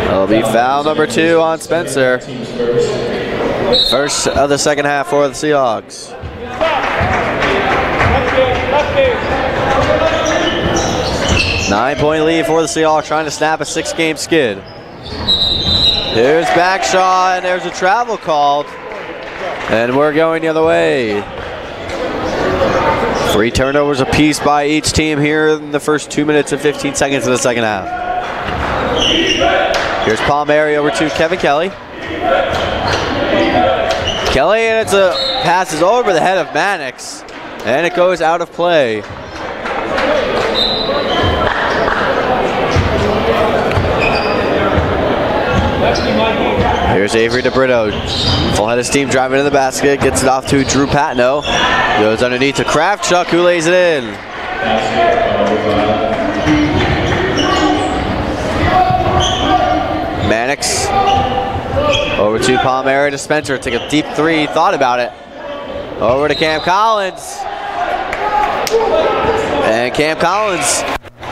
That'll be foul number 2 on Spencer. First of the second half for the Seahawks. 9-point lead for the Seahawks, trying to snap a 6-game skid. There's Bagshaw, and there's a travel called. And we're going the other way. 3 turnovers apiece by each team here in the first 2 minutes and 15 seconds of the second half. Here's Palmieri over to Kevin Kelly. Kelly, and it's a passes over the head of Mannix, and it goes out of play. Here's Avery DeBrito. Full head of steam driving to the basket. Gets it off to Drew Patno. Goes underneath to Kraftchuk, who lays it in. Mannix over to Palmieri to Spencer. Take a deep three, thought about it. Over to Cam Collins. And Cam Collins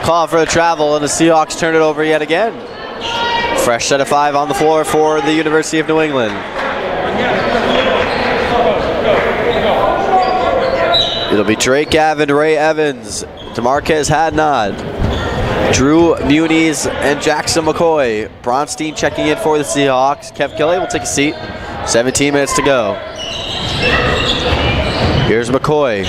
called for the travel, and the Seahawks turn it over yet again. Fresh set of 5 on the floor for the University of New England. It'll be Drake Gavin, Ray Evans, DeMarquez Hadnot, Drew Muniz, and Jackson McCoy. Bronstein checking in for the Seahawks. Kev Kelly will take a seat. 17 minutes to go. Here's McCoy.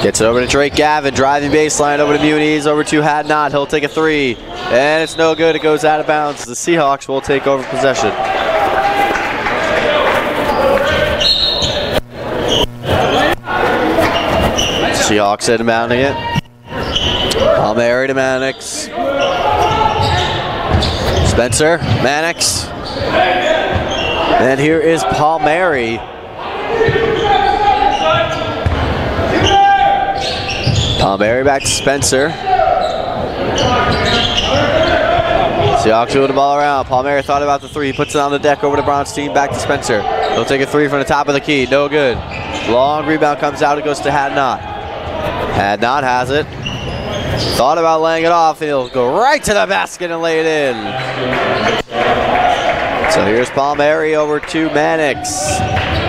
Gets it over to Drake Gavin, driving baseline over to Muniz, over to Hadnot. He'll take a 3, and it's no good. It goes out of bounds. The Seahawks will take over possession. Seahawks inbounding it. Palmieri to Mannix. Spencer, Mannix. And here is Palmieri. Palmieri back to Spencer. Seahawks moving the ball around. Palmieri thought about the 3. He puts it on the deck over to Bronstein. Back to Spencer. He'll take a 3 from the top of the key. No good. Long rebound comes out. It goes to Hadnot. Hadnot has it. Thought about laying it off. He'll go right to the basket and lay it in. So here's Palmieri over to Mannix.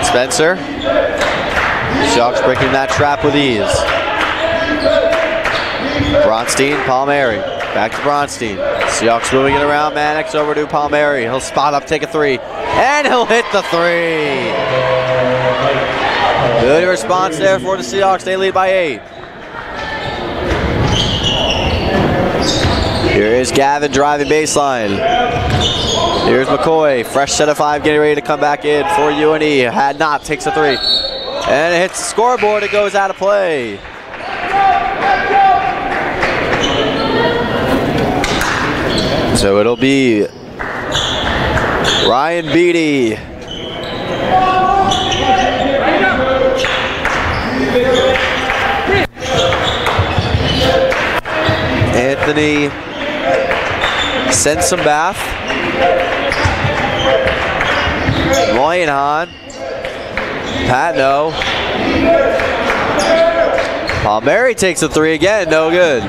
Spencer. Seahawks breaking that trap with ease. Bronstein, Palmieri. Back to Bronstein. Seahawks moving it around. Mannix over to Palmieri. He'll spot up, take a 3. And he'll hit the 3. Good response there for the Seahawks. They lead by 8. Here is Gavin driving baseline. Here's McCoy. Fresh set of 5 getting ready to come back in for UNE. Hadnot takes a 3. And it hits the scoreboard. It goes out of play. So it'll be Ryan Beatty. Anthony Sensenbath. Moynihan. Patno. Palmieri takes a 3 again, no good.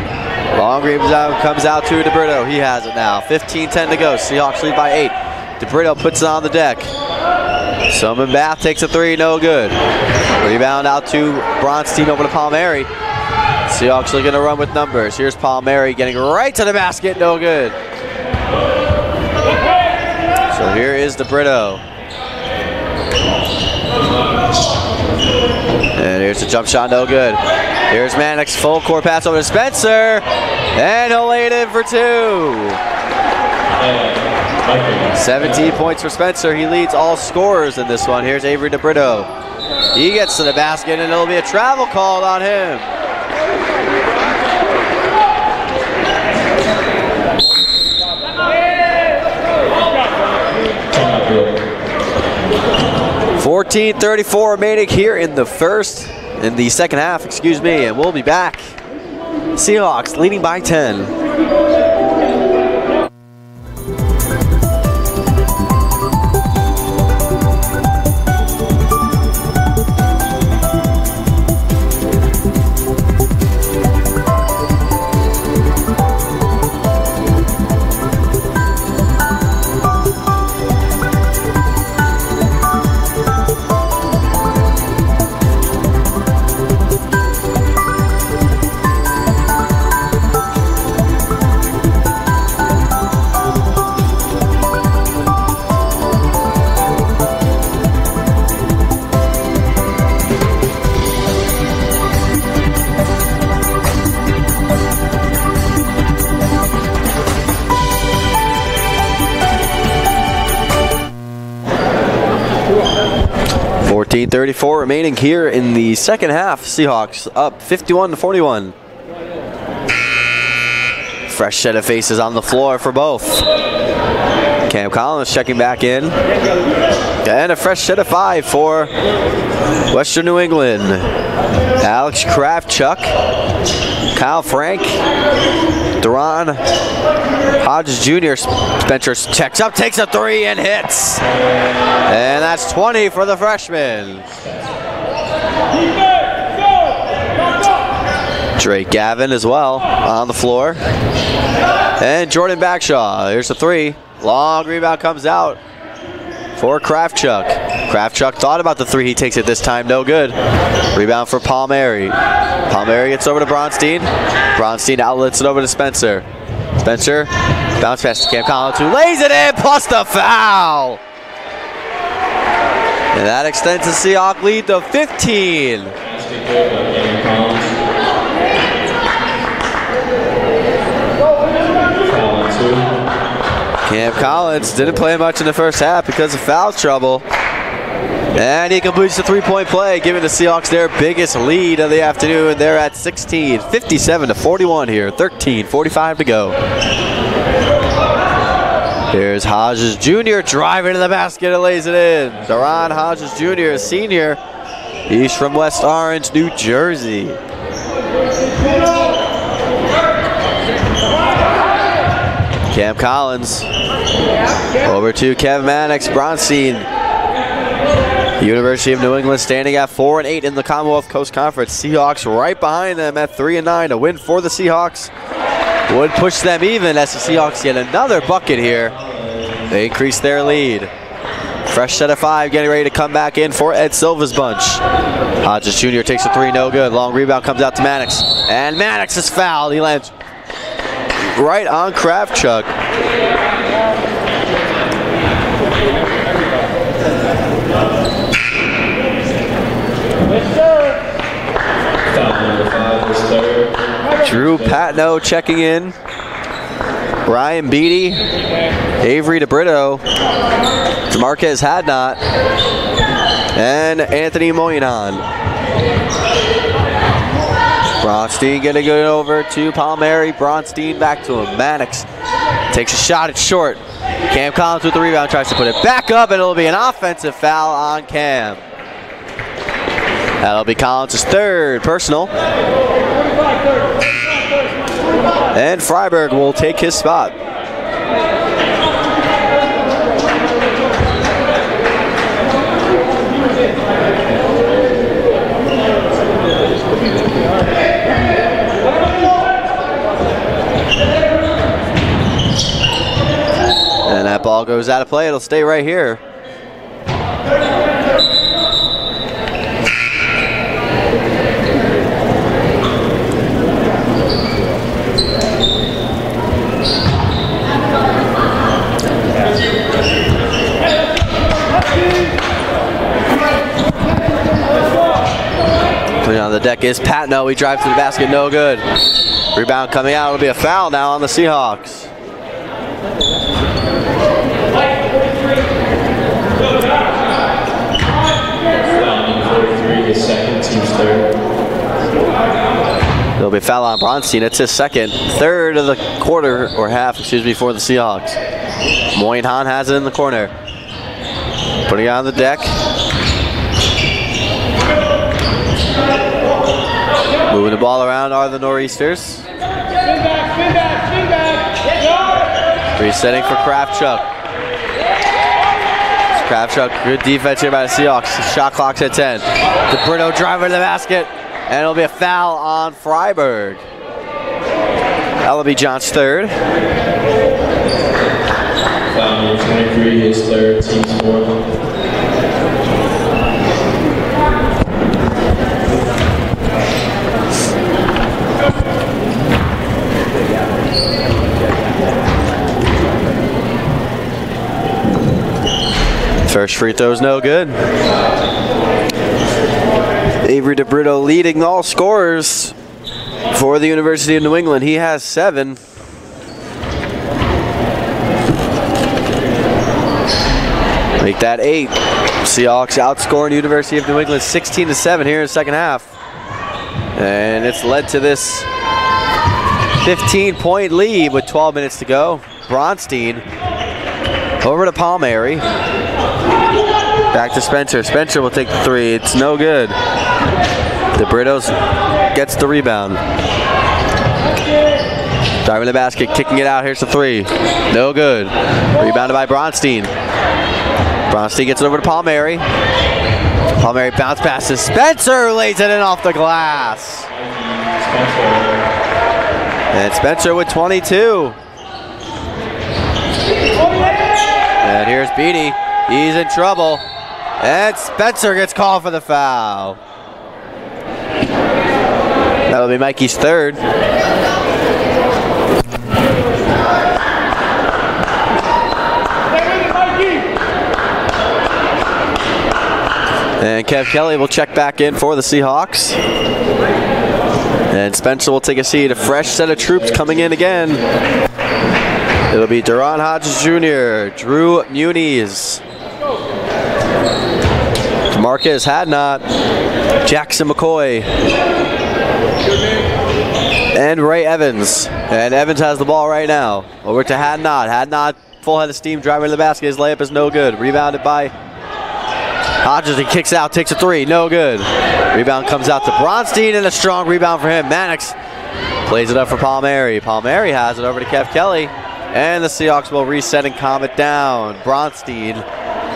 Long rebound comes out to DeBrito. He has it now. 15-10 to go. Seahawks lead by 8. DeBrito puts it on the deck. Sensenbath takes a 3, no good. Rebound out to Bronstein over to Palmieri. Seahawks looking to run with numbers. Here's Palmieri getting right to the basket, no good. So here is DeBrito. And here's the jump shot, no good. Here's Mannix, full court pass over to Spencer. And he'll lay it in for 2. 17 points for Spencer. He leads all scorers in this one. Here's Avery DeBrito. He gets to the basket, and it'll be a travel called on him. .34 remaining here in the second half, excuse me, and we'll be back. Seahawks leading by 10. 14:34 remaining here in the second half. Seahawks up 51-41. Fresh set of faces on the floor for both. Cam Collins checking back in. And a fresh set of 5 for Western New England. Alex Kravchuk Kyle Frank, Duran, Hodges Jr. Spencer checks up, takes a three, and hits. And that's 20 for the freshman. Drake Gavin as well on the floor. And Jordan Bagshaw, here's the three. Long rebound comes out for Kravchuk. Kravchuk thought about the three, he takes it this time, no good. Rebound for Palmieri. Palmieri gets over to Bronstein. Bronstein outlets it over to Spencer. Spencer, bounce pass to Cam Collins, who lays it in, plus the foul. And that extends the Seahawk lead to 15. Cam Collins didn't play much in the first half because of foul trouble. And he completes the three-point play, giving the Seahawks their biggest lead of the afternoon. They're at 16, 57-41 here, 13:45 to go. Here's Hodges Jr. driving to the basket and lays it in. Duran Hodges Jr., a senior. He's from West Orange, New Jersey. Cam Collins over to Kevin Mannix. Bronstein, University of New England, standing at 4-8 in the Commonwealth Coast Conference. Seahawks right behind them at 3-9. A win for the Seahawks would push them even as the Seahawks get another bucket here. They increase their lead. Fresh set of five getting ready to come back in for Ed Silva's bunch. Hodges Jr. takes a three, no good. Long rebound comes out to Mannix. And Mannix is fouled. He lands right on Kravchuk. Drew Patno checking in. Ryan Beatty, Avery DeBrito, DeMarquez Hadnot, and Anthony Moynihan. Bronstein getting it over to Palmieri. Bronstein back to him. Mannix takes a shot, it's short. Cam Collins with the rebound, tries to put it back up, and it'll be an offensive foul on Cam. That'll be Collins' third personal. And Freiberg will take his spot. And that ball goes out of play. It'll stay right here. Putting on the deck is Patno. He drives to the basket, no good. Rebound coming out. It'll be a foul now on the Seahawks. There'll be a foul on Bronstein. It's his second, third of the quarter, or half, excuse me, for the Seahawks. Moynihan has it in the corner. Putting it on the deck. Moving the ball around are the Nor'easters. Resetting for Kravchuk. Kravchuk, good defense here by the Seahawks. Shot clock's at 10. DeBrito driving to the basket, and it'll be a foul on Freiberg. That'll be John's third. Foul number 23, his third, team's fourth. First free throw's no good. Avery DeBrito leading all scorers for the University of New England. He has 7. Make that 8. Seahawks outscoring University of New England 16-7 here in the second half. And it's led to this 15-point lead with 12 minutes to go. Bronstein over to Palmieri. Back to Spencer. Spencer will take the three. It's no good. DeBrito gets the rebound. Driving the basket, kicking it out. Here's the three. No good. Rebounded by Bronstein. Bronstein gets it over to Palmieri. Palmieri bounce passes. Spencer lays it in off the glass. And Spencer with 22. And here's Beatty. He's in trouble. And Spencer gets called for the foul. That'll be Mikey's third. And Kev Kelly will check back in for the Seahawks. And Spencer will take a seat. A fresh set of troops coming in again. It'll be Deron Hodges Jr., Drew Muniz, Marquez Hadnot, Jackson McCoy, and Ray Evans. And Evans has the ball right now. Over to Hadnot. Hadnot, full head of steam, driving to the basket. His layup is no good. Rebounded by Hodges. He kicks out, takes a three, no good. Rebound comes out to Bronstein, and a strong rebound for him. Mannix plays it up for Palmieri. Palmieri has it over to Kev Kelly. And the Seahawks will reset and calm it down. Bronstein,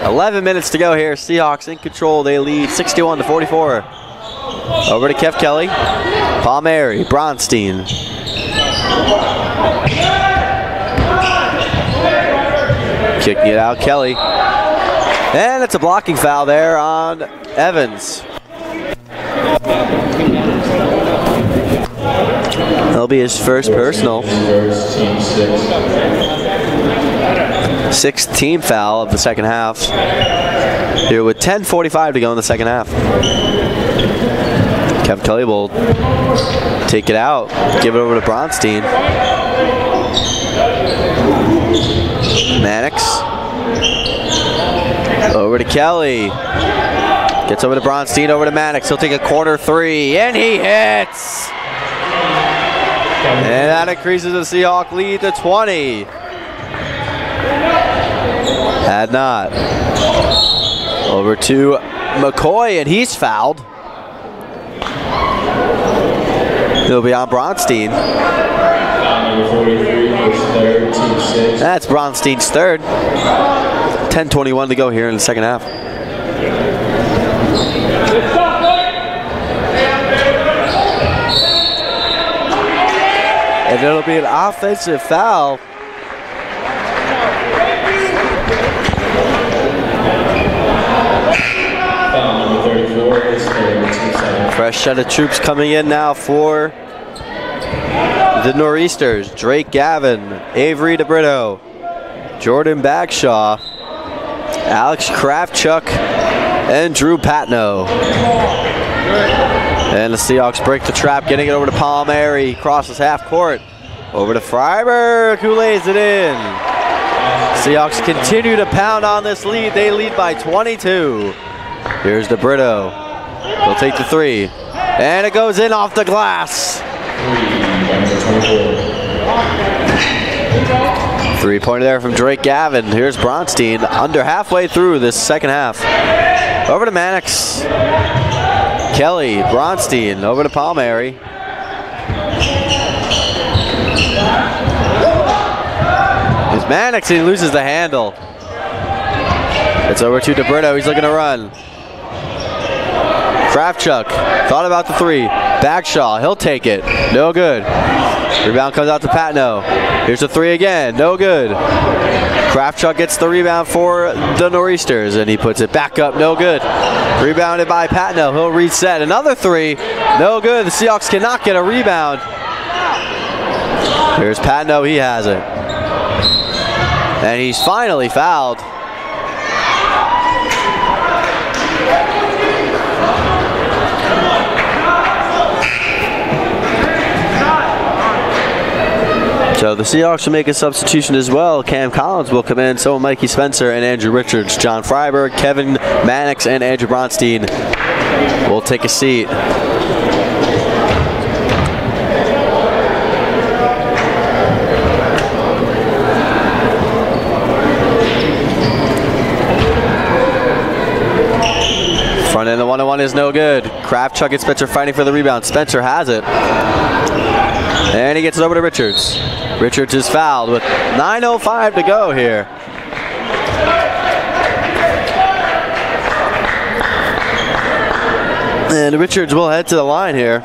11 minutes to go here. Seahawks in control. They lead 61-44. Over to Kev Kelly. Palmieri, Bronstein. Kicking it out, Kelly. And it's a blocking foul there on Evans. That'll be his first personal. Sixth team foul of the second half. Here with 10:45 to go in the second half. Kev Kelly will take it out, give it over to Bronstein. Mannix. Over to Kelly. Gets over to Bronstein, over to Mannix. He'll take a corner three, and he hits! And that increases the Seahawk lead to 20. Had not. Over to McCoy, and he's fouled. He'll be on Bronstein. That's Bronstein's third. 10:21 to go here in the second half. And it'll be an offensive foul. Foul number 34 is Fresh set of troops coming in now for the Nor'easters. Drake Gavin, Avery DeBrito, Jordan Bagshaw, Alex Kravchuk, and Drew Patno. And the Seahawks break the trap, getting it over to Palmieri. Crosses half court. Over to Freiberg, who lays it in. Seahawks continue to pound on this lead. They lead by 22. Here's DeBrito. He'll take the three. And it goes in off the glass. 3-pointer there from Drake Gavin. Here's Bronstein under halfway through this second half. Over to Mannix. Kelly, Bronstein, over to Palmieri. It's Mannix, he loses the handle. It's over to DeBrito, he's looking to run. Kravchuk, thought about the three. Bagshaw, he'll take it, no good. Rebound comes out to Patno. Here's the three again, no good. Kravchuk gets the rebound for the Nor'easters, and he puts it back up, no good. Rebounded by Patno, he'll reset. Another three, no good. The Seahawks cannot get a rebound. Here's Patno, he has it. And he's finally fouled. So the Seahawks will make a substitution as well. Cam Collins will come in, so will Mikey Spencer and Andrew Richards. John Freiberg, Kevin Mannix, and Andrew Bronstein will take a seat. Front end, the 1-on-1 is no good. Kravchuk and Spencer fighting for the rebound. Spencer has it. And he gets it over to Richards. Richards is fouled with 9:05 to go here. And Richards will head to the line here.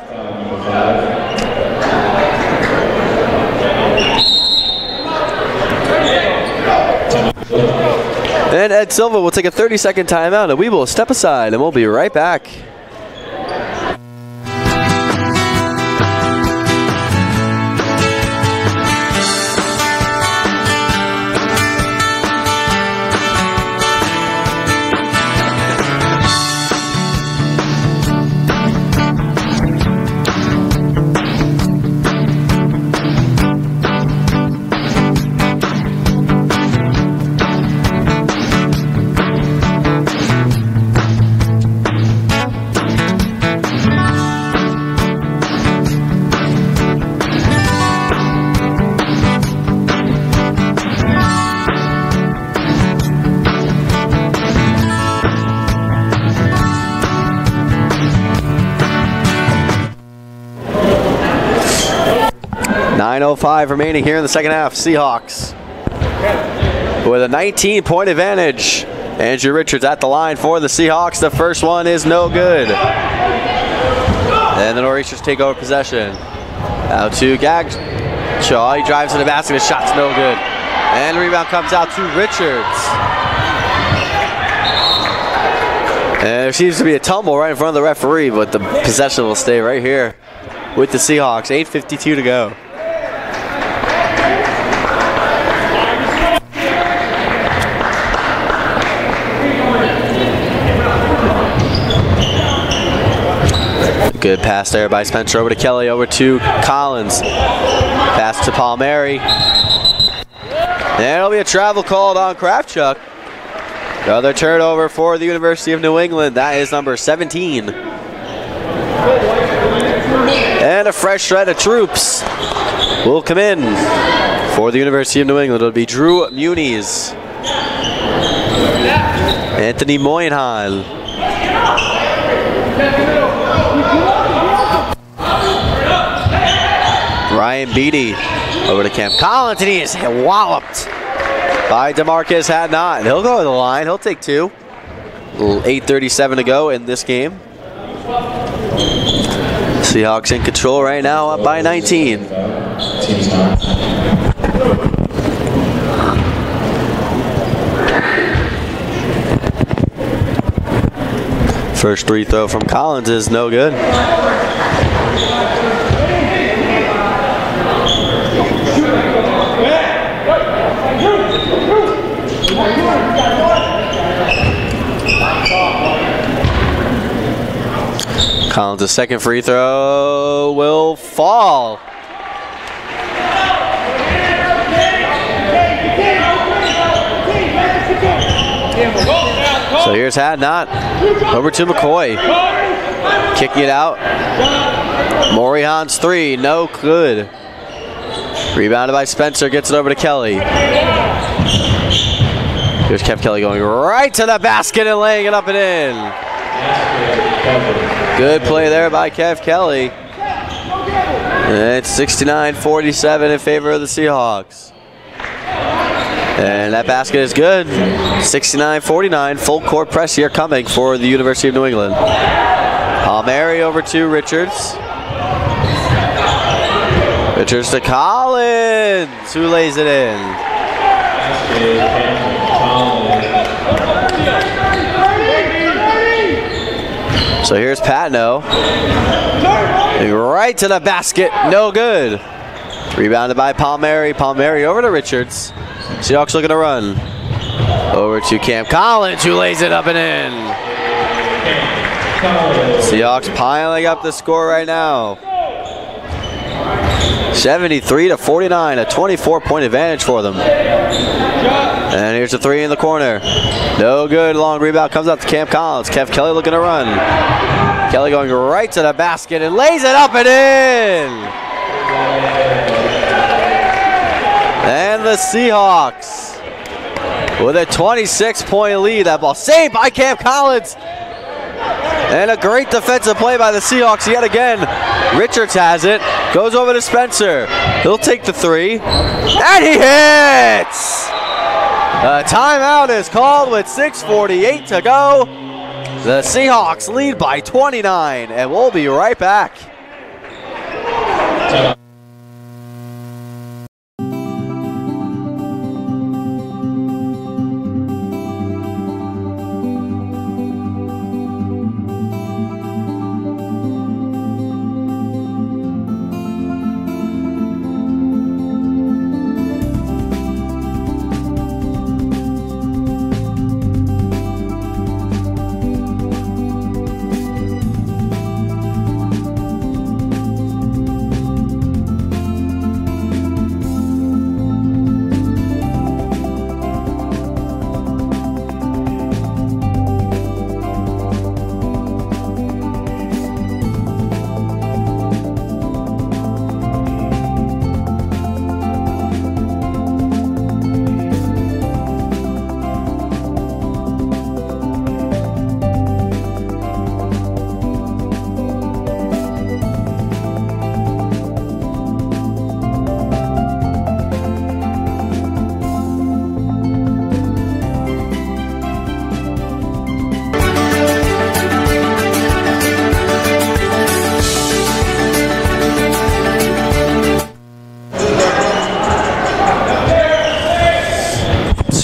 And Ed Silva will take a 30-second timeout, and we will step aside, and we'll be right back. .05 remaining here in the second half. Seahawks with a 19-point advantage. Andrew Richards at the line for the Seahawks. The first one is no good. And the Nor'easters take over possession. Out to Gagshaw. He drives to the basket. His shot's no good. And the rebound comes out to Richards. And there seems to be a tumble right in front of the referee, but the possession will stay right here with the Seahawks. 8:52 to go. Good pass there by Spencer over to Kelly, over to Collins. Pass to Palmieri. And it'll be a travel called on Kravchuk. Another turnover for the University of New England. That is number 17. And a fresh shred of troops will come in for the University of New England. It'll be Drew Muniz, Anthony Moynihan, Ryan Beatty over to Cam Collins, and he is walloped by DeMarcus Hadnot. He'll go to the line. He'll take two. 8:37 to go in this game. Seahawks in control right now, up by 19. First free throw from Collins is no good. Collins' second free throw will fall. So here's Hadnot over to McCoy. Kicking it out. Morihan's three, no good. Rebounded by Spencer, gets it over to Kelly. Here's Kev Kelly going right to the basket and laying it up and in. Good play there by Kev Kelly. And it's 69-47 in favor of the Seahawks. And that basket is good. 69-49, full court press here coming for the University of New England. Palmieri over to Richards. Richards to Collins, who lays it in. So here's Patno. Right to the basket, no good. Rebounded by Palmieri. Palmieri over to Richards. Seahawks looking to run. Over to Cam Collins, who lays it up and in. Seahawks piling up the score right now. 73-49, a 24-point advantage for them. And here's a three in the corner. No good. Long rebound comes out to Cam Collins. Kev Kelly looking to run. Kelly going right to the basket and lays it up and in. And the Seahawks with a 26-point lead. That ball saved by Cam Collins. And a great defensive play by the Seahawks yet again. Richards has it. Goes over to Spencer. He'll take the three. And he hits! A timeout is called with 6:48 to go. The Seahawks lead by 29, and we'll be right back.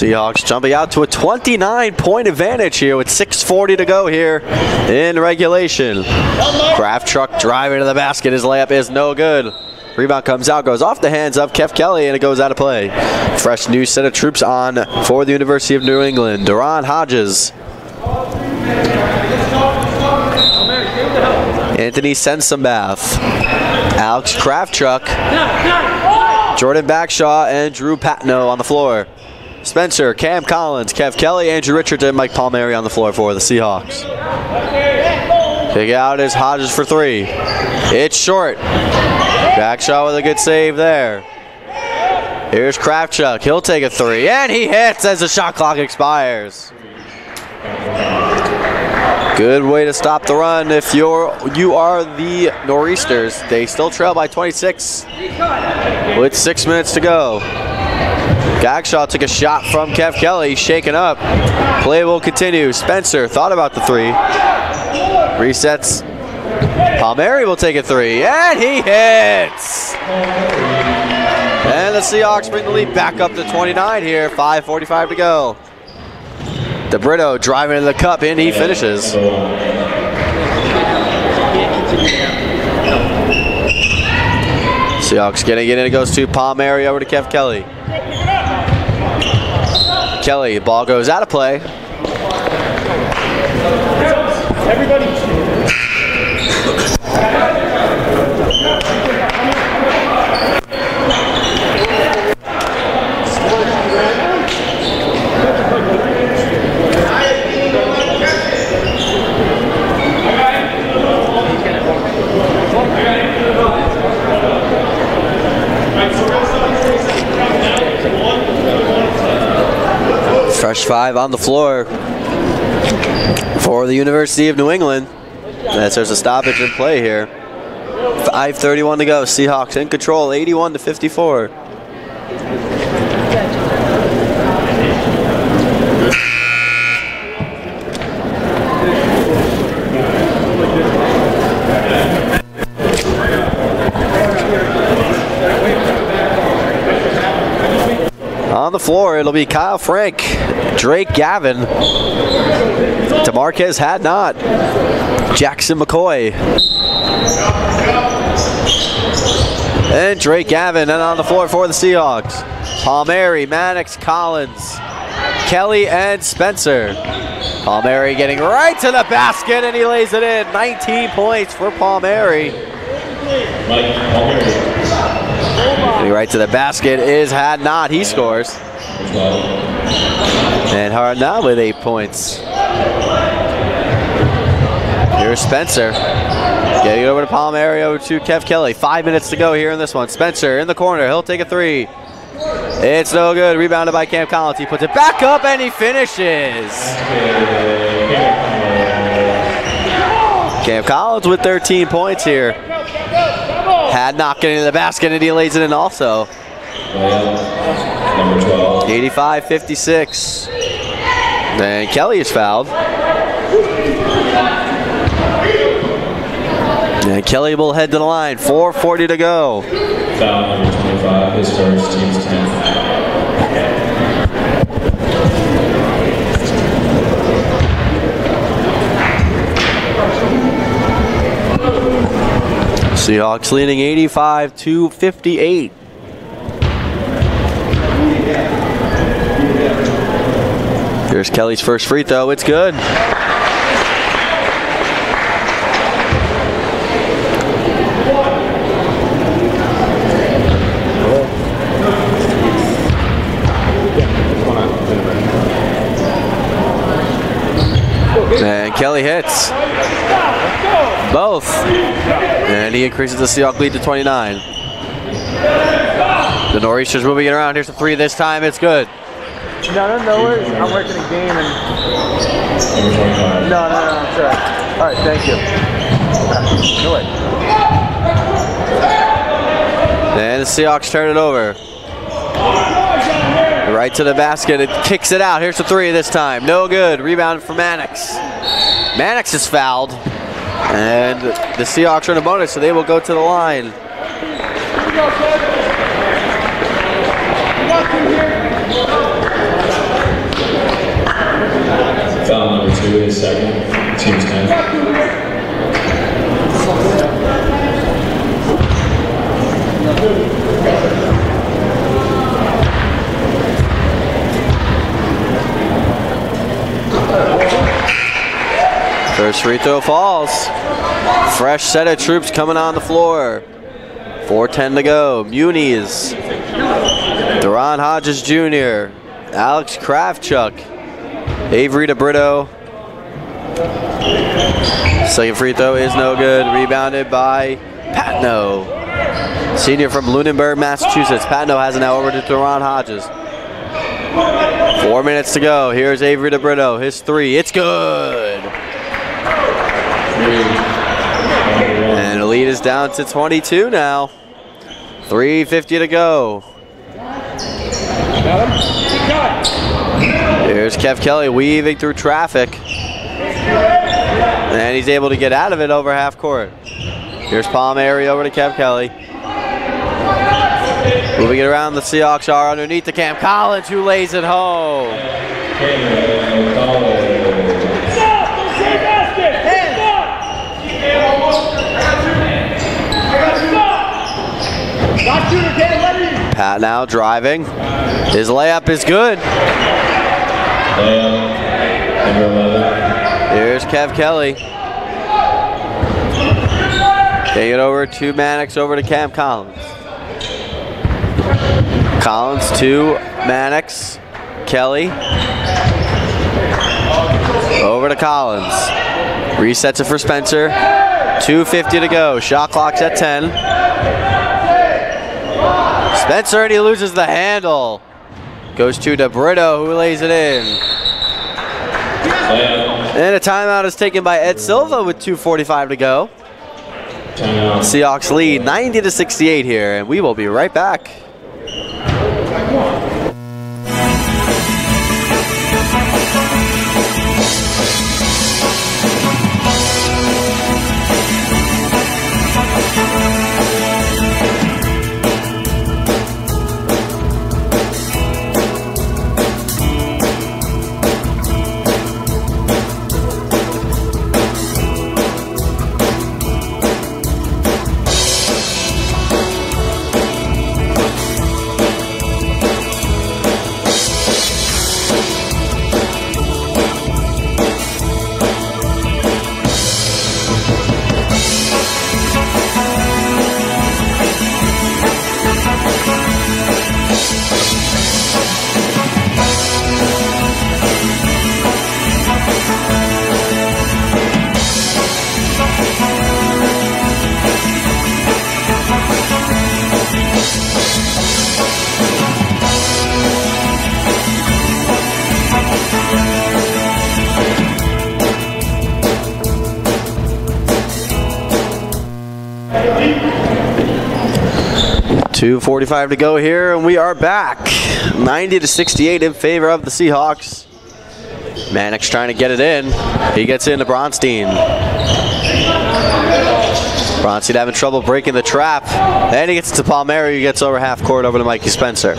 Seahawks jumping out to a 29-point advantage here with 6:40 to go here in regulation. Craft Truck driving to the basket. His layup is no good. Rebound comes out, goes off the hands of Kev Kelly, and it goes out of play. Fresh new set of troops on for the University of New England. Deron Hodges. Anthony Sensenbath. Alex Craft Truck. Jordan Bagshaw and Drew Patno on the floor. Spencer, Cam Collins, Kev Kelly, Andrew Richards, and Mike Palmieri on the floor for the Seahawks. Kick out is Hodges for three. It's short. Bagshaw with a good save there. Here's Kravchuk. He'll take a three, and he hits as the shot clock expires. Good way to stop the run if you are the Nor'easters. They still trail by 26 with 6 minutes to go. Bagshaw took a shot from Kev Kelly, shaken up. Play will continue. Spencer thought about the three. Resets. Palmieri will take a three, and he hits! And the Seahawks bring the lead back up to 29 here, 5:45 to go. DeBrito driving in the cup, and he finishes. Seahawks getting it in, it goes to Palmieri over to Kev Kelly. Kelly, ball goes out of play. Everybody. Fresh five on the floor for the University of New England. As there's a stoppage in play here. 5:31 to go. Seahawks in control, 81-54. On the floor, it'll be Kyle Frank, Drake Gavin, DeMarquez Hadnot, Jackson McCoy, and Drake Gavin. And on the floor for the Seahawks, Palmieri, Mannix, Collins, Kelly, and Spencer. Palmieri getting right to the basket, and he lays it in. 19 points for Palmieri. Getting right to the basket is Hadnot. He scores. And Hadnot with 8 points. Here's Spencer. Getting over to Palmieri, over to Kev Kelly. 5 minutes to go here in this one. Spencer in the corner. He'll take a three. It's no good. Rebounded by Cam Collins. He puts it back up and he finishes. Cam Collins with 13 points here. Had not getting to the basket, and he lays it in also. Number 12. 85-56. And Kelly is fouled. And Kelly will head to the line. 4:40 to go. Foul number 25, his first, team's 10th. Seahawks leading 85-58. Here's Kelly's first free throw. It's good. And Kelly hits both, and he increases the Seahawks lead to 29. The Nor'easters moving it around. Here's the three this time. It's good. No worries. I'm working a game and. No, I'm sorry. All right, thank you. No way. And the Seahawks turn it over. Right to the basket. It kicks it out. Here's the three this time. No good. Rebound for Mannix. Mannix is fouled. And the Seahawks are in a bonus, so they will go to the line. Foul number 2, his second, team's 10th. First free throw falls. Fresh set of troops coming on the floor. 4:10 to go. Muniz, Deron Hodges Jr., Alex Kravchuk, Avery DeBrito. Second free throw is no good. Rebounded by Patno, senior from Lunenburg, Massachusetts. Patno has it now over to Deron Hodges. 4 minutes to go. Here's Avery DeBrito. His three. It's good. And the lead is down to 22 now. 3:50 to go. Here's Kev Kelly weaving through traffic. And he's able to get out of it over half court. Here's Palmieri over to Kev Kelly. Moving it around, the Seahawks are underneath the Cam Collins, who lays it home. Pat now driving. His layup is good. Here's Kev Kelly. Take it over to Mannix, over to Cam Collins. Collins to Mannix. Kelly. Over to Collins. Resets it for Spencer. 2:50 to go. Shot clock's at 10. Spencer, and he loses the handle. Goes to DeBrito, who lays it in. And a timeout is taken by Ed Silva with 2:45 to go. Seahawks lead 90-68 here, and we will be right back. 2:45 to go here, and we are back. 90-68 in favor of the Seahawks. Mannix trying to get it in. He gets into Bronstein. Bronstein having trouble breaking the trap. And he gets to Palmieri, who gets over half court over to Mikey Spencer.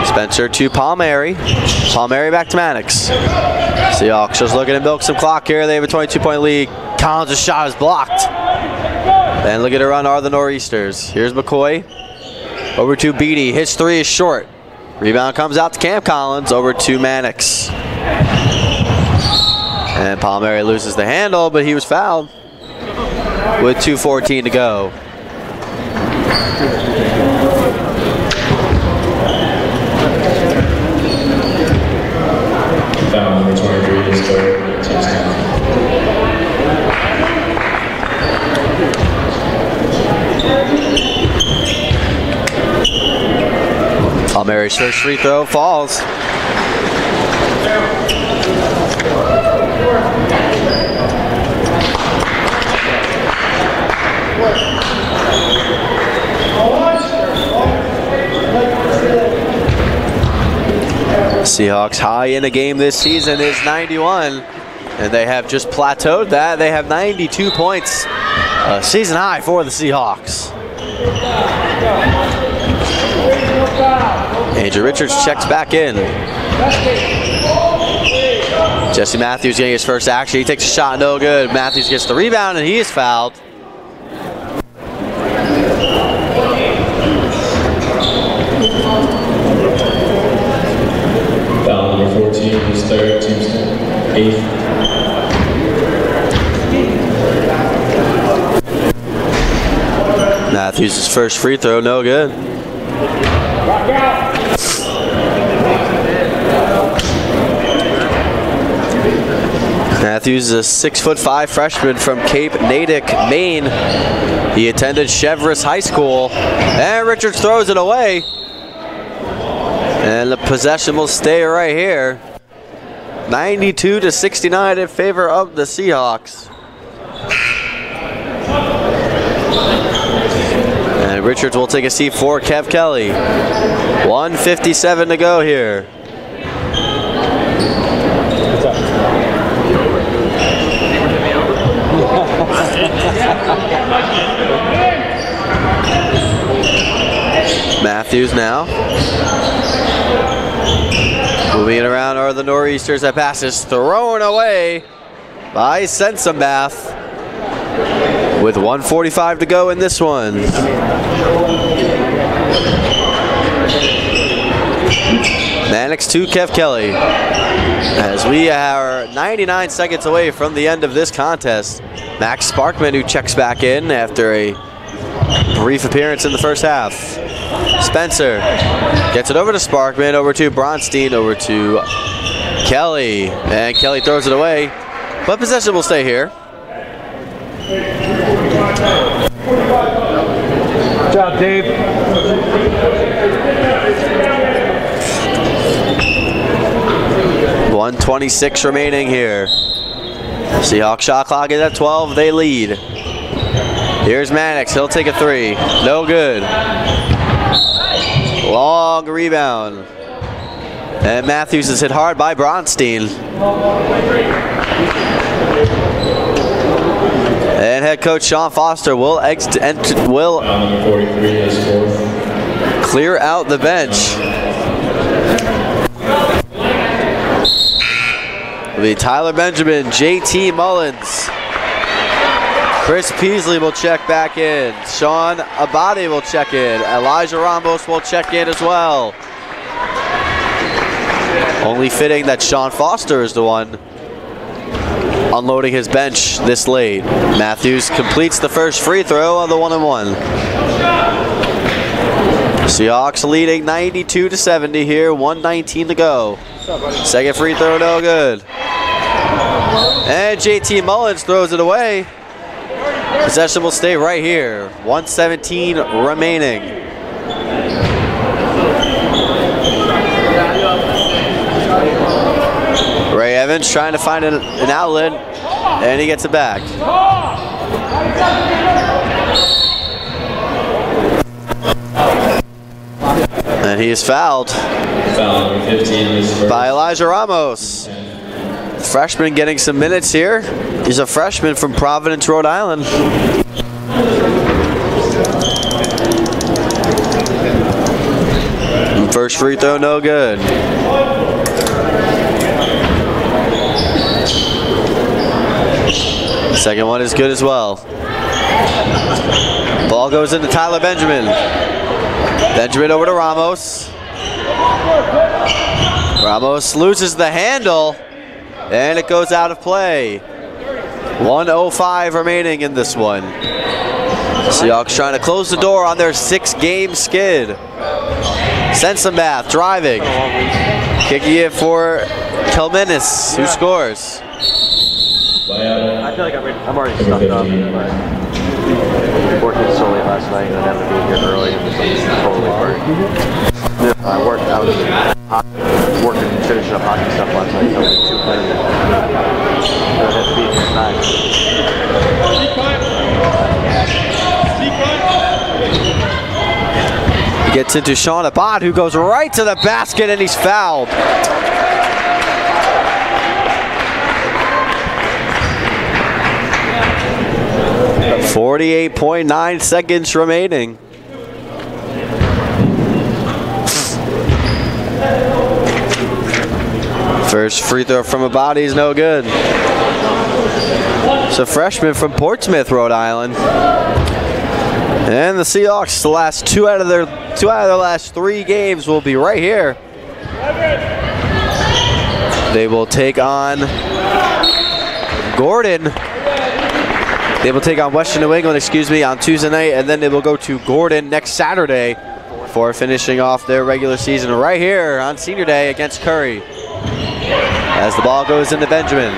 Spencer to Palmieri. Palmieri back to Mannix. Seahawks just looking to milk some clock here. They have a 22-point lead. Collins' shot is blocked. And look at a run, are the Nor'easters. Here's McCoy. Over to Beatty. His three is short. Rebound comes out to Cam Collins. Over to Mannix. And Palmieri loses the handle, but he was fouled with 2:14 to go. Foul number 23 is third. Team's down. Palmieri's first free throw falls. Seahawks high in a game this season is 91, and they have just plateaued that. They have 92 points, a season high for the Seahawks. Andrew Richards checks back in. Jesse Matthews getting his first action. He takes a shot, no good. Matthews gets the rebound, and he is fouled. Foul number 14 is third. Team's down. Eighth. Matthews' first free throw, no good. Matthews is a 6'5" freshman from Cape Natick, Maine. He attended Cheverus High School, and Richards throws it away. And the possession will stay right here. 92-69 in favor of the Seahawks. And Richards will take a seat for Kev Kelly. 1:57 to go here. Matthews now. Moving it around are the Nor'easters. That pass is thrown away by Sensenbath with 1:45 to go in this one. Mannix to Kev Kelly. As we are 99 seconds away from the end of this contest. Max Sparkman, who checks back in after a brief appearance in the first half. Spencer gets it over to Sparkman, over to Bronstein, over to Kelly. And Kelly throws it away, but possession will stay here. Good job, Dave. 1:26 remaining here. Seahawks shot clock is at 12. They lead. Here's Mannix. He'll take a three. No good. Long rebound. And Matthews is hit hard by Bronstein. And head coach Sean Foster will Number 43 is fourth. clear out the bench. It'll be Tyler Benjamin, JT Mullins. Chris Peasley will check back in. Sean Abadi will check in. Elijah Ramos will check in as well. Only fitting that Sean Foster is the one unloading his bench this late. Matthews completes the first free throw of the 1-and-1. Seahawks leading 92-70 here. 1:19 to go. Second free throw, no good. And JT Mullins throws it away. Possession will stay right here. 1:17 remaining. Ray Evans trying to find an outlet, and he gets it back. And he is fouled Foul number 15 is Spurs. by Elijah Ramos. Freshman getting some minutes here. He's a freshman from Providence, Rhode Island. First free throw, no good. Second one is good as well. Ball goes into Tyler Benjamin. Benjamin over to Ramos. Ramos loses the handle, and it goes out of play. 1:05 remaining in this one. Seahawks trying to close the door on their 6-game skid. Sensenbath driving. Kicking it for Kelmenis, who scores. Buyout. I feel like I'm already stuck up, but working so late last night and having to be here early and just totally worried. I was working and finishing up hockey stuff last night, so I was 2 playing. I had to be here at 9. Gets into Sean Abad, who goes right to the basket, and he's fouled. .9 seconds remaining. First free throw from Abadi is no good. It's a freshman from Portsmouth, Rhode Island. And the Seahawks, the last two out of their last 3 games will be right here. They will take on Gordon. They will take on Western New England, on Tuesday night, and then they will go to Gordon next Saturday before finishing off their regular season right here on Senior Day against Curry. As the ball goes into Benjamin.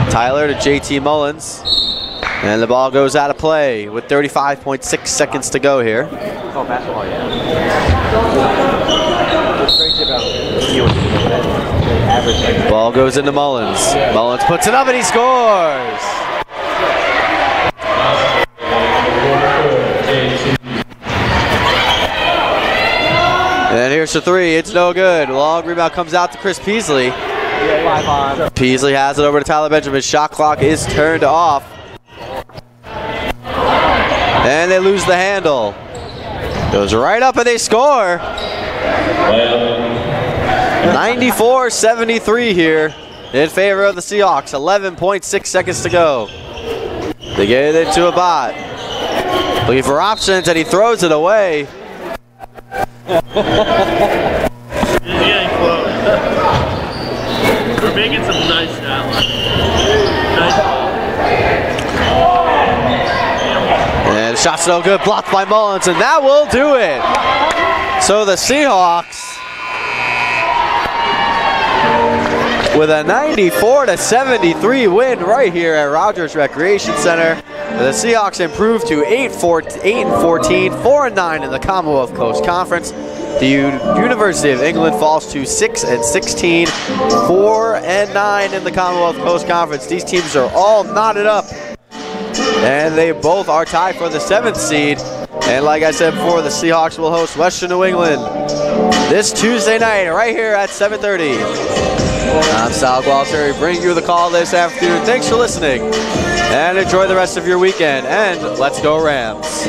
Tyler to JT Mullins. And the ball goes out of play with 35.6 seconds to go here. Oh, basketball, yeah. What's crazy about average? Ball goes into Mullins. Mullins puts it up and he scores. And here's the 3. It's no good. Long rebound comes out to Chris Peasley. Peasley has it over to Tyler Benjamin. Shot clock is turned off. And they lose the handle. Goes right up and they score. 94-73 here in favor of the Seahawks. 11.6 seconds to go. They get it into a bot. Looking for options and he throws it away. He's getting close. We're making some nice shots. And the shot's no good, blocked by Mullins, and that will do it. So the Seahawks, with a 94-73 win right here at Rodgers Recreation Center. The Seahawks improved to 8-14, 4-9 in the Commonwealth Coast Conference. The University of England falls to 6-16, 4-9 in the Commonwealth Coast Conference. These teams are all knotted up, and they both are tied for the 7th seed. And like I said before, the Seahawks will host Western New England this Tuesday night right here at 7:30. I'm Sal Gualteri bringing you the call this afternoon. Thanks for listening, and enjoy the rest of your weekend. And let's go Rams.